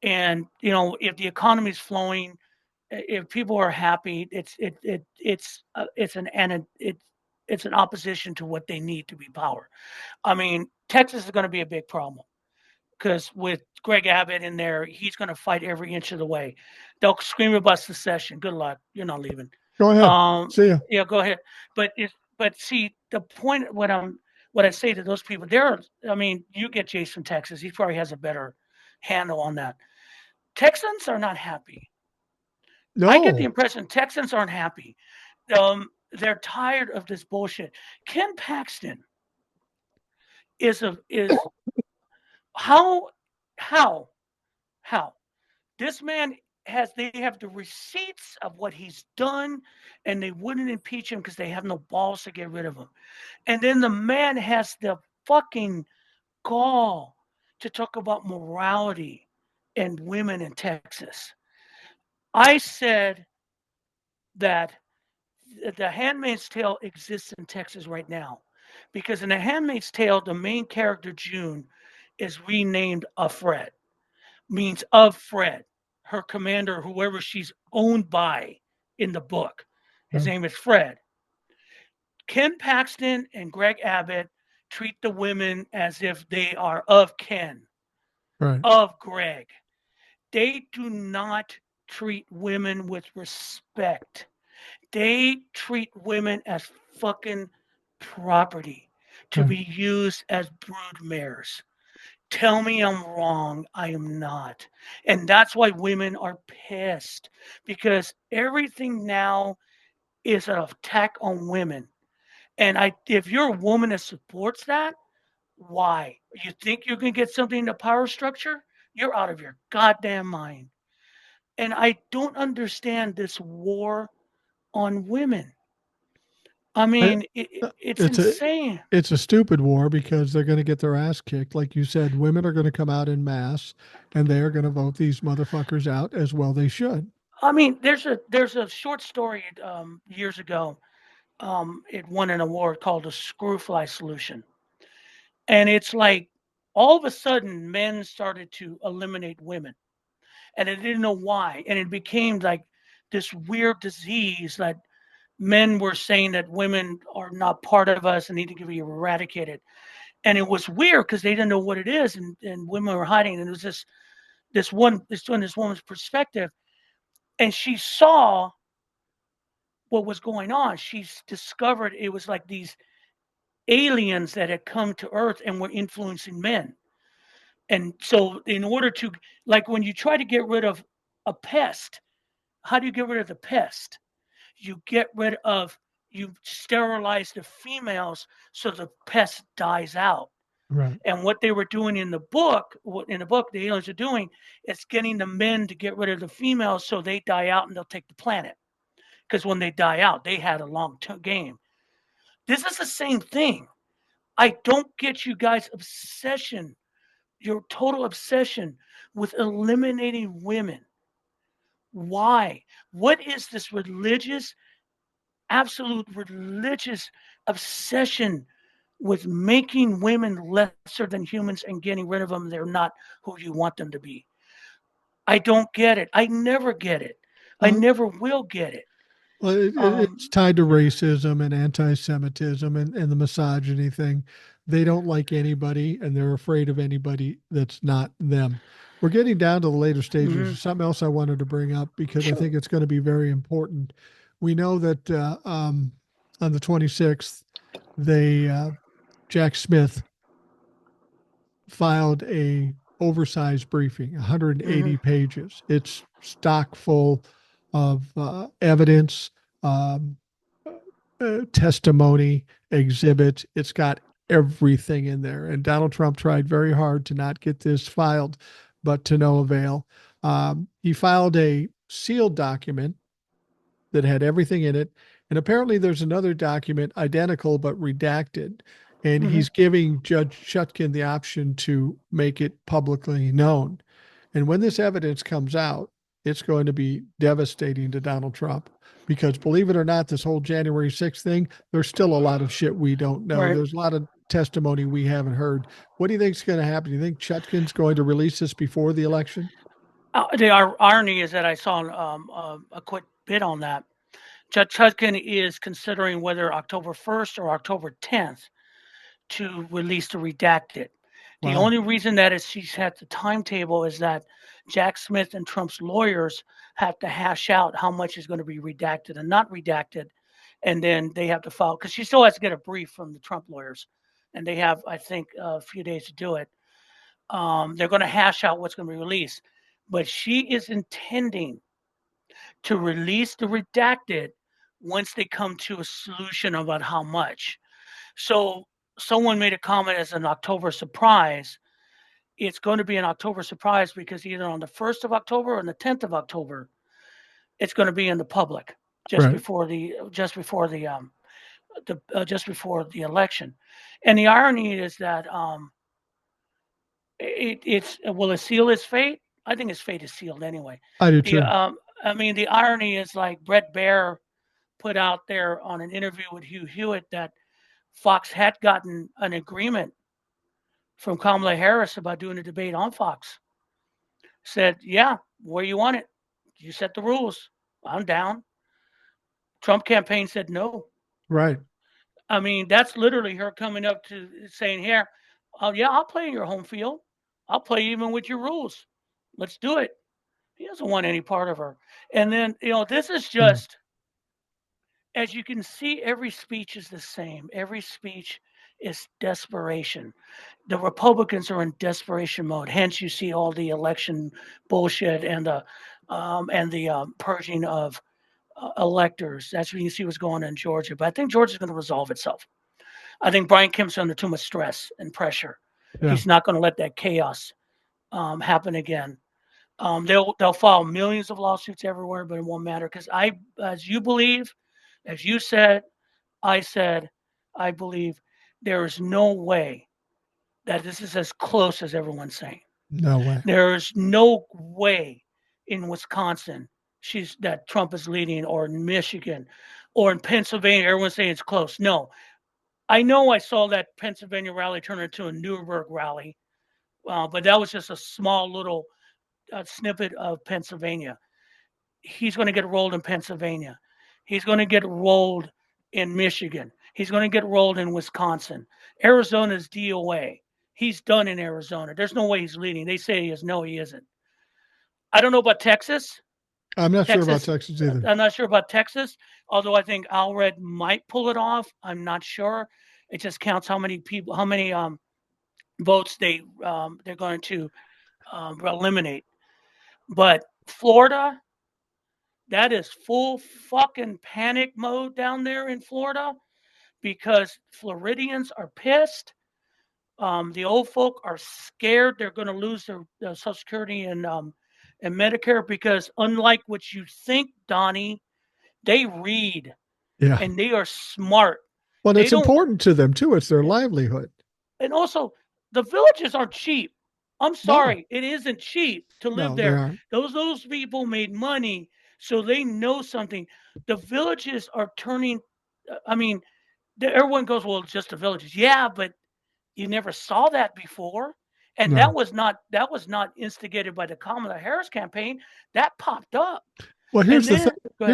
And, if the economy is flowing, if people are happy, it's an opposition to what they need to be power. I mean, Texas is going to be a big problem because with Greg Abbott in there, he's going to fight every inch of the way. They'll scream about secession. Good luck. You're not leaving. Go ahead. See ya. Yeah, go ahead. But see, the point what I say to those people, I mean, you get Jason Texas. He probably has a better handle on that. Texans are not happy. I get the No. impression Texans aren't happy. They're tired of this bullshit. Ken Paxton is how how how this man they have the receipts of what he's done, and they wouldn't impeach him because they have no balls to get rid of him. And then the man has the fucking gall to talk about morality and women in Texas. I said that the Handmaid's Tale exists in Texas right now, because in the Handmaid's Tale, the main character June is renamed Fred, means of Fred, her commander, whoever she's owned by in the book. His Yeah. name is Fred. Ken Paxton and Greg Abbott treat the women as if they are of Ken, Right. of Greg. They do not treat women with respect. They treat women as fucking property to Right. be used as brood mares. Tell me I'm wrong. I am not. And that's why women are pissed, because everything now is an attack on women. And if you're a woman that supports that, why? You think you can get something in the power structure? You're out of your goddamn mind. And I don't understand this war on women. I I, mean, it's it's a insane. it's a stupid war, because they're going to get their ass kicked. Like you said, women are going to come out in mass, and they are going to vote these motherfuckers out, as well they should. I mean, there's a short story years ago. It won an award called the Screwfly Solution, and it's like all of a sudden men started to eliminate women, and they didn't know why, and it became like this weird disease that men were saying that women are not part of us and need to be eradicated. And it was weird because they didn't know what it is, and women were hiding. And it was this woman's perspective, and she saw what was going on. She's discovered it was like these aliens that had come to Earth and were influencing men. And so, in order to, like, when you try to get rid of a pest, how do you get rid of the pest? You get rid of, you sterilize the females so the pest dies out. Right. And what they were doing in the book, the aliens are doing, is getting the men to get rid of the females so they die out and they'll take the planet. Because when they die out, they had a long-term game. This is the same thing. I don't get you guys' obsession, your total obsession with eliminating women. Why? What is this absolute religious obsession with making women lesser than humans and getting rid of them? They're not who you want them to be. I don't get it. I never get it. I Well, never will get it. well, it's Um, tied to racism and anti-Semitism and the misogyny thing. They don't like anybody, and they're afraid of anybody that's not them. We're getting down to the later stages. mhm. There's something else I wanted to bring up because I think it's going to be very important. We know that on the 26th, they Jack Smith filed a oversized briefing, 180 Mhm. pages. It's stock full of evidence, um, testimony, exhibits. It's got everything in there. And Donald Trump tried very hard to not get this filed, but to no avail. He filed a sealed document that had everything in it. And apparently, there's another document identical but redacted. And Mhm. he's giving Judge Chutkin the option to make it publicly known. And when this evidence comes out, it's going to be devastating to Donald Trump because, believe it or not, this whole January 6th thing, there's still a lot of shit we don't know. Right. There's a lot of testimony we haven't heard. What do you think is going to happen? Do you think Chutkin's going to release this before the election? The irony is that I saw a quick bit on that. Judge Chutkin is considering whether October 1st or October 10th to release the redacted. The Wow. only reason that is she's had the timetable is that Jack Smith and Trump's lawyers have to hash out how much is going to be redacted and not redacted, and then they have to file because she still has to get a brief from the Trump lawyers, and they have, I think, a few days to do it. They're going to hash out what's going to be released, but she is intending to release the redacted once they come to a solution about how much. So someone made a comment as an October surprise. It's going to be an October surprise because either on the 1st of October or on the 10th of October, it's going to be in the public Right. just before the election. And the irony is that it's will it seal his fate? I think his fate is sealed anyway. I do The too. I mean, the irony is like Brett Baer put out there on an interview with Hugh Hewitt that Fox had gotten an agreement from Kamala Harris about doing a debate on Fox. Said, yeah, where you want it. You set the rules. I'm down. Trump campaign said no. Right. I mean, that's literally her coming up to saying, here, oh, yeah, I'll play in your home field. I'll play even with your rules. Let's do it. He doesn't want any part of her. And then, this is No. just, as you can see, every speech is the same. Every speech is desperation. The Republicans are in desperation mode. Hence, you see all the election bullshit and the purging of electors. That's when you see what's going on in Georgia. But I think Georgia's going to resolve itself. I think Brian Kemp's under too much stress and pressure. Yeah. He's not going to let that chaos happen again. They'll file millions of lawsuits everywhere, but it won't matter because as you believe, as you said, I said, I believe there is no way that this is as close as everyone's saying. No way. There is no way in Wisconsin that Trump is leading, or in Michigan, or in Pennsylvania. Everyone's saying it's close. No, I know I saw that Pennsylvania rally turn into a Nuremberg rally, but that was just a small little snippet of Pennsylvania. He's going to get rolled in Pennsylvania. He's going to get rolled in Michigan. He's going to get rolled in Wisconsin. Arizona's DOA. He's done in Arizona. There's no way he's leading. They say he is. No, he isn't. I don't know about Texas. I'm not sure about Texas, Texas either. I'm not sure about Texas, although I think Alred might pull it off. I'm not sure. It just counts how many people, how many votes they're going to eliminate. But Florida, that is full fucking panic mode down there in Florida because Floridians are pissed. The old folk are scared they're going to lose their Social Security and Medicare because, unlike what you think, Donnie, they read Yeah. and they are smart. Well, They it's don't, important to them too. It's their livelihood. and also the villages aren't cheap. I'm No, sorry, it isn't cheap to live no, they there. aren't. Those people made money, so they know something. The villages are turning. I mean, everyone goes, "Well, it's just the villages." Yeah, but you never saw that before, and No. that was not instigated by the Kamala Harris campaign. That popped up, Well, and here's the thing. then go ahead.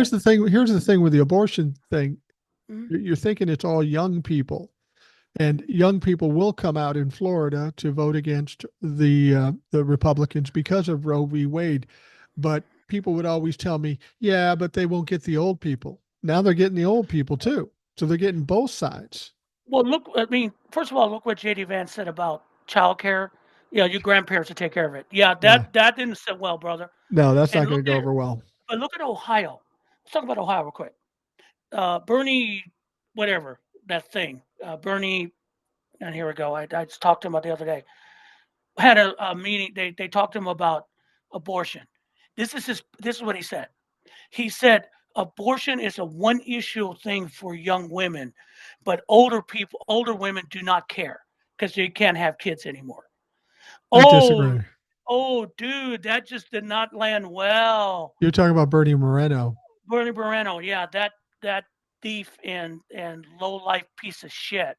Here's the thing with the abortion thing. Mhm. You're thinking it's all young people, and young people will come out in Florida to vote against the Republicans because of Roe v. Wade. But people would always tell me, "Yeah, but they won't get the old people." Now they're getting the old people too, so they're getting both sides. Well, look, I mean, first of all, look what JD Vance said about childcare. Your grandparents will take care of it. Yeah, Yeah. that didn't sit well, brother. No, that's And not going to go over well. look at Ohio. Let's talk about Ohio real quick. Bernie, whatever that thing, Bernie, and here we go. I just talked to him about the other day. Had a meeting. They talked to him about abortion. This is what he said. He said abortion is a one issue thing for young women, but older women do not care because they can't have kids anymore. I Oh, disagree. oh, dude, that just did not land well. You're talking about Bernie Moreno. Bernie Moreno, yeah, that thief and low life piece of shit.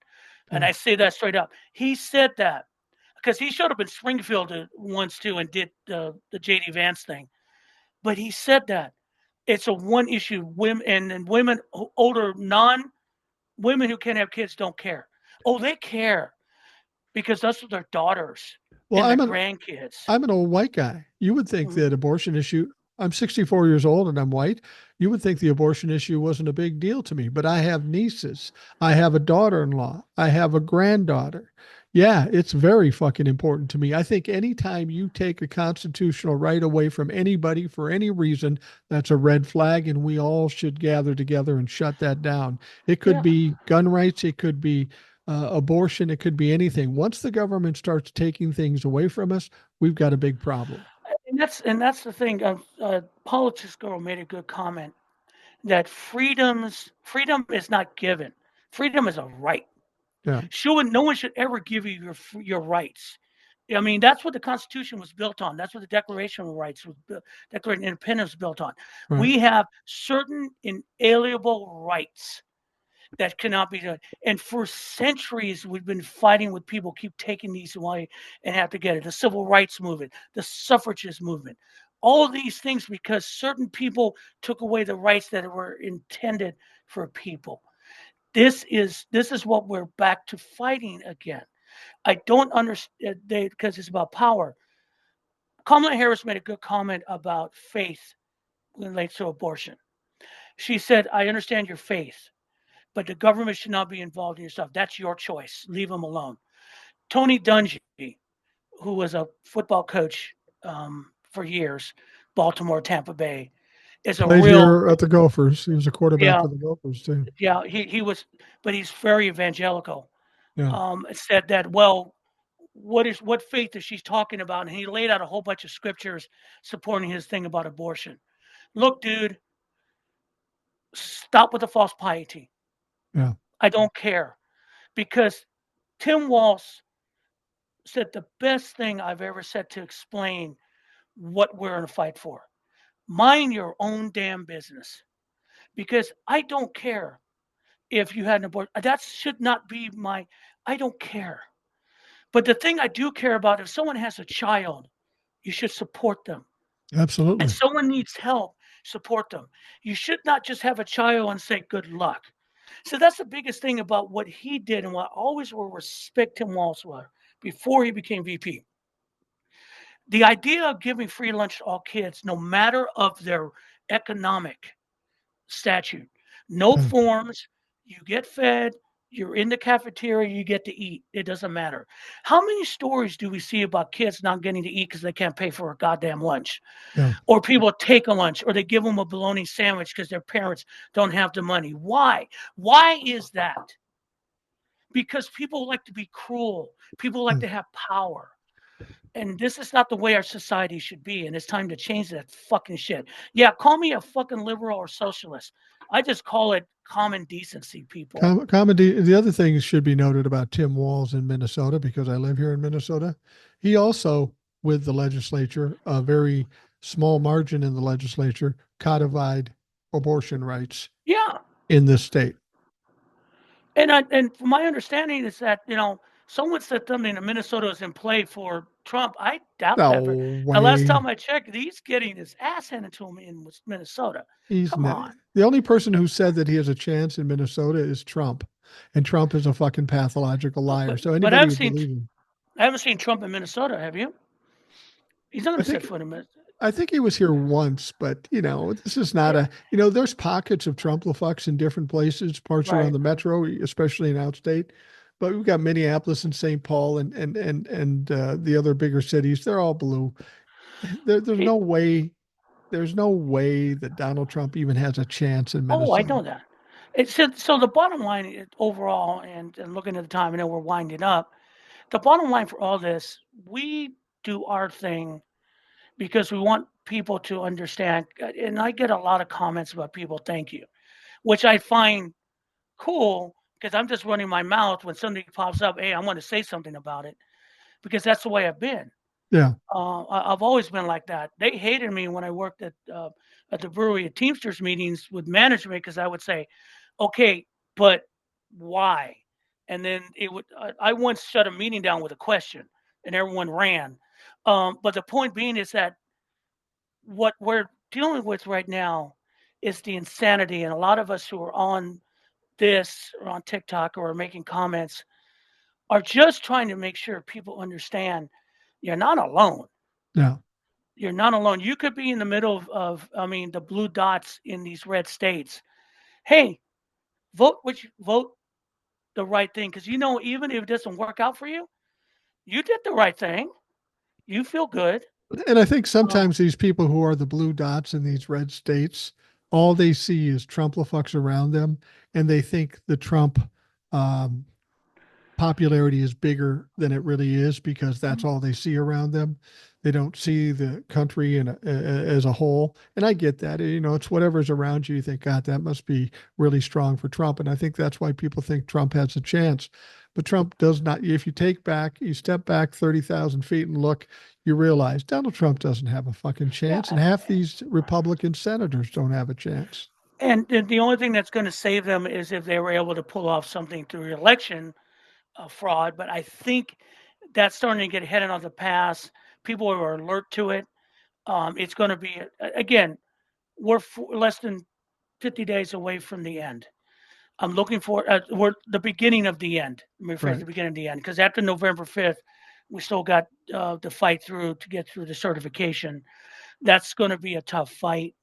And Yeah. I say that straight up. He said that because he showed up in Springfield once too and did the JD Vance thing. But he said that it's a one issue. Women and women, older non women who can't have kids don't care. Oh, they care because that's their daughters Well, and their grandkids. I'm an old white guy. You would think Mhm. that abortion issue, I'm 64 years old and I'm white. You would think the abortion issue wasn't a big deal to me, but I have nieces. I have a daughter in law. I have a granddaughter. Yeah, it's very fucking important to me. I think anytime you take a constitutional right away from anybody for any reason, that's a red flag, and we all should gather together and shut that down. It could Yeah, be gun rights, it could be abortion, it could be anything. Once the government starts taking things away from us, we've got a big problem. and that's the thing. Politics girl made a good comment that freedom is not given. Freedom is a right. Yeah, No one should ever give you your rights. I mean, that's what the Constitution was built on. That's what the Declaration of Rights was Declaration of Independence was built on. right. We have certain inalienable rights that cannot be done. And for centuries, we've been fighting with people keep taking these away and have to get it. The civil rights movement, the suffragist movement, all of these things because certain people took away the rights that were intended for people. This is what we're back to fighting again. I don't understand because it's about power. Kamala Harris made a good comment about faith relates to abortion. She said, "I understand your faith, but the government should not be involved in your stuff. That's your choice. Leave them alone." Tony Dungy, who was a football coach for years, Baltimore, Tampa Bay, is a Played real here at the Gophers. He was a quarterback yeah for the Gophers too. yeah he was, but he's very evangelical. Yeah. Said that well. What faith is she talking about? And he laid out a whole bunch of scriptures supporting his thing about abortion. Look, dude, stop with the false piety. Yeah. I don't care because Tim Walsh said the best thing I've ever said to explain what we're in a fight for. Mind your own damn business because I don't care if you had an abortion. That should not be my, I don't care. But the thing I do care about, if someone has a child, you should support them. And Absolutely. someone needs help, support them. You should not just have a child and say good luck. So that's the biggest thing about what he did and what I always will respect Tim Walsh was before he became VP. The idea of giving free lunch to all kids, no matter of their economic statute. No forms. You get fed. You're in the cafeteria. You get to eat. It doesn't matter. How many stories do we see about kids not getting to eat because they can't pay for a goddamn lunch? Yeah. Or people take a lunch, or they give them a bologna sandwich because their parents don't have the money. Why? Why is that? Because people like to be cruel. People like to have power. And this is not the way our society should be. And it's time to change that fucking shit. Yeah, call me a fucking liberal or socialist. I just call it common decency, people. Comedy. The other thing should be noted about Tim Walz in Minnesota, because I live here in Minnesota. He also, with the legislature, a very small margin in the legislature, codified abortion rights Yeah. in this state. And from my understanding is that, someone said something that Minnesota is in play for Trump. I doubt that. No The last way. time I checked, he's getting his ass handed to him in Minnesota. He's Come on. the only person who said that he has a chance in Minnesota is Trump, and Trump is a fucking pathological liar. So But I anybody who believes him, haven't seen Trump in Minnesota, have you? He's not I going to set think foot in Minnesota. I think he was here once, but this is not there's pockets of Trumplefucks in different places, parts around Right. the metro, especially in outstate. But we've got Minneapolis and St. Paul and the other bigger cities. They're all blue. There's no way. There's no way that Donald Trump even has a chance in Oh, I Minnesota. know that. So the bottom line overall, and looking at the time, I know we're winding up. The bottom line for all this, we do our thing because we want people to understand. And I get a lot of comments about people, thank you, which I find cool because I'm just running my mouth when something pops up. Hey, I want to say something about it because that's the way I've been. Yeah, I've always been like that. They hated me when I worked at the brewery at Teamsters meetings with management because I would say, "Okay, but why?" And then it would. I once shut a meeting down with a question, and everyone ran. But the point being is that what we're dealing with right now is the insanity, and a lot of us who are on this or on TikTok or are making comments are just trying to make sure people understand you're not alone. yeah. You're not alone. You could be in the middle of the blue dots in these red states. Hey, vote the right thing because even if it doesn't work out for you, you did the right thing. You feel good. And I think Uh, sometimes these people who are the blue dots in these red states, all they see is Trumplefucks around them, and they think the Trump um, popularity is bigger than it really is because that's all they see around them. They don't see the country as a whole. And I get that. It's whatever's around you. You think, God, that must be really strong for Trump. And I think that's why people think Trump has a chance. But Trump does not. If you step back 30,000 feet and look, you realize Donald Trump doesn't have a fucking chance. And yeah, half these Republican senators don't have a chance. and the only thing that's going to save them is if they were able to pull off something through election fraud. But I think that's starting to get headed on the pass. People are alert to it. It's going to be again. We're less than 50 days away from the end. I'm looking for we're the beginning of the end. Let me rephrase Right. the beginning of the end because after November 5th, we still got to fight through to get through the certification. That's going to be a tough fight,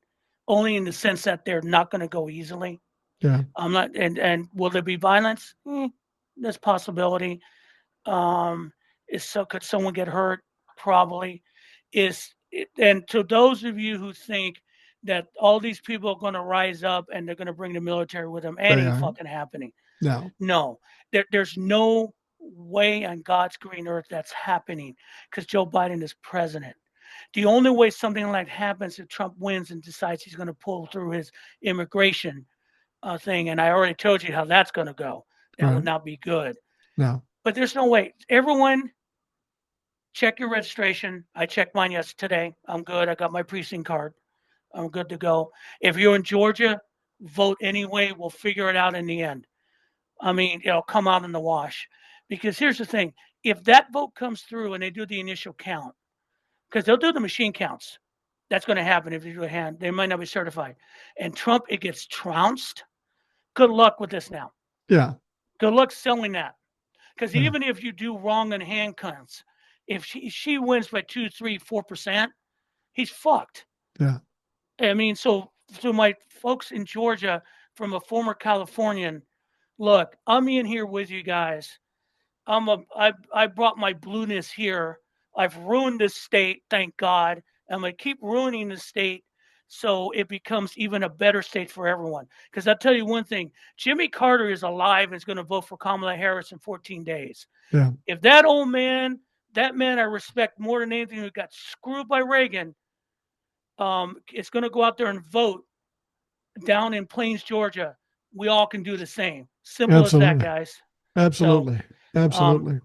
only in the sense that they're not going to go easily. Yeah. I'm not, and will there be violence? There's possibility. Could someone get hurt? Probably. And to those of you who think that all these people are going to rise up and they're going to bring the military with them, it They ain't are. fucking happening. No. No, there's no way on God's green earth that's happening because Joe Biden is president. The only way something like that happens if Trump wins and decides he's going to pull through his immigration thing, and I already told you how that's going to go. That would Right. not be good. No. But there's no way. Everyone, check your registration. I checked mine yesterday. I'm good. I got my precinct card. I'm good to go. If you're in Georgia, vote anyway. We'll figure it out in the end. I mean, it'll come out in the wash. Because here's the thing: if that vote comes through and they do the initial count, because they'll do the machine counts, that's going to happen if they do a hand. They might not be certified. And Trump, it gets trounced. Good luck with this now. Yeah. Good luck selling that. Because Yeah. even if you do wrong in hand counts, if she wins by 2, 3, 4%, he's fucked. Yeah. I mean, so to my folks in Georgia, from a former Californian, look, I'm in here with you guys. I brought my blueness here. I've ruined this state, thank God. I'm gonna keep ruining the state so it becomes even a better state for everyone. Because I'll tell you one thing: Jimmy Carter is alive and is going to vote for Kamala Harris in 14 days. Yeah. If that old man, that man I respect more than anything, who got screwed by Reagan, is going to go out there and vote down in Plains, Georgia, we all can do the same. Simple as that, Absolutely. guys. So, Absolutely. Absolutely.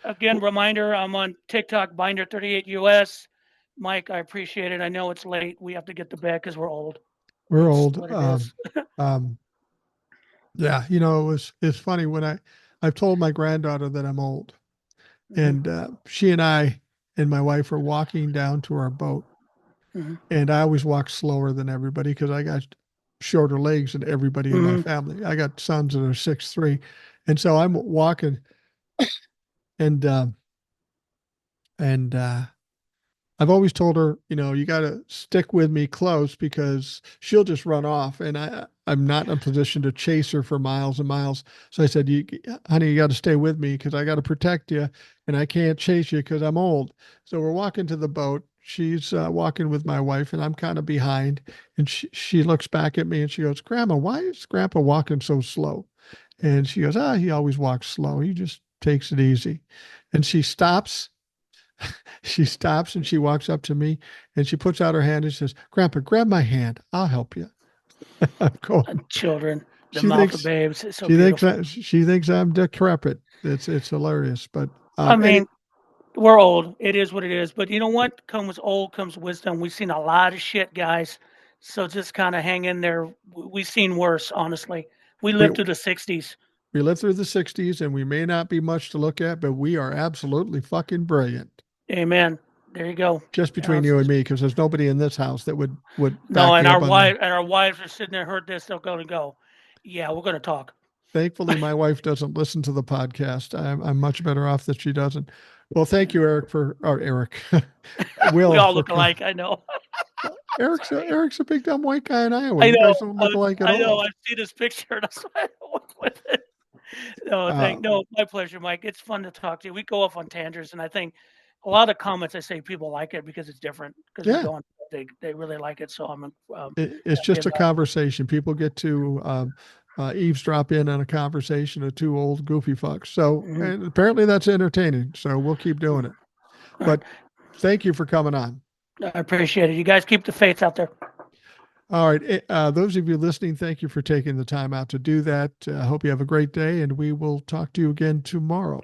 again, reminder, I'm on TikTok, Binder38US. Mike, I appreciate it. I know it's late. We have to get to bed because we're old. We're It's old. what it is. Um, yeah, it's funny when I've told my granddaughter that I'm old, Mhm, and she and I and my wife are walking down to our boat, mhm, and I always walk slower than everybody because I got shorter legs than everybody in my mhm. family. I got sons that are 6'3", and so I'm walking, and and I've always told her, you got to stick with me close because she'll just run off, and I'm not in a position to chase her for miles and miles. So I said, honey, you got to stay with me because I got to protect you, and I can't chase you because I'm old. So we're walking to the boat. She's walking with my wife, and I'm kind of behind. And she looks back at me and she goes, Grandma, why is Grandpa walking so slow? And she goes, he always walks slow. He just takes it easy. And she stops and she walks up to me and she puts out her hand and says, Grandpa, grab my hand. I'll help you. I'm going. Children, the She mouth of thinks babes. It's so she thinks beautiful. she thinks I'm decrepit. It's hilarious. But I any mean, we're old. It is what it is. But you know what? Comes old, comes wisdom. We've seen a lot of shit, guys. So just kind of hang in there. We've seen worse, honestly. We we lived through the 60s. we lived through the '60s and we may not be much to look at, but we are absolutely fucking brilliant. Amen. There you go. Just between you and me, because there's nobody in this house that would No, back and me up on that. our wives are sitting there, heard this, they're going to go, yeah, we're going to talk. Thankfully, my wife doesn't listen to the podcast. I'm much better off that she doesn't. Well, thank you, Eric, or Eric, We Will, all for look alike. I know. Eric's a big dumb white guy in Iowa. I You know. guys don't look alike at I know. all. I've seen his picture. That's why I went with it. No, Uh, no, my pleasure, Mike. It's fun to talk to you. We go off on tangents, and I think a lot of comments I say people like it because it's different. Because we yeah, go on, they really like it. So I'm it's happy just a about it. conversation. People get to eavesdrop in on a conversation of two old goofy fucks. So, Mhm. and apparently that's entertaining. So we'll keep doing it. All right. But thank you for coming on. I appreciate it. You guys keep the faith out there. All right. Those of you listening, thank you for taking the time out to do that. I hope you have a great day, and we will talk to you again tomorrow.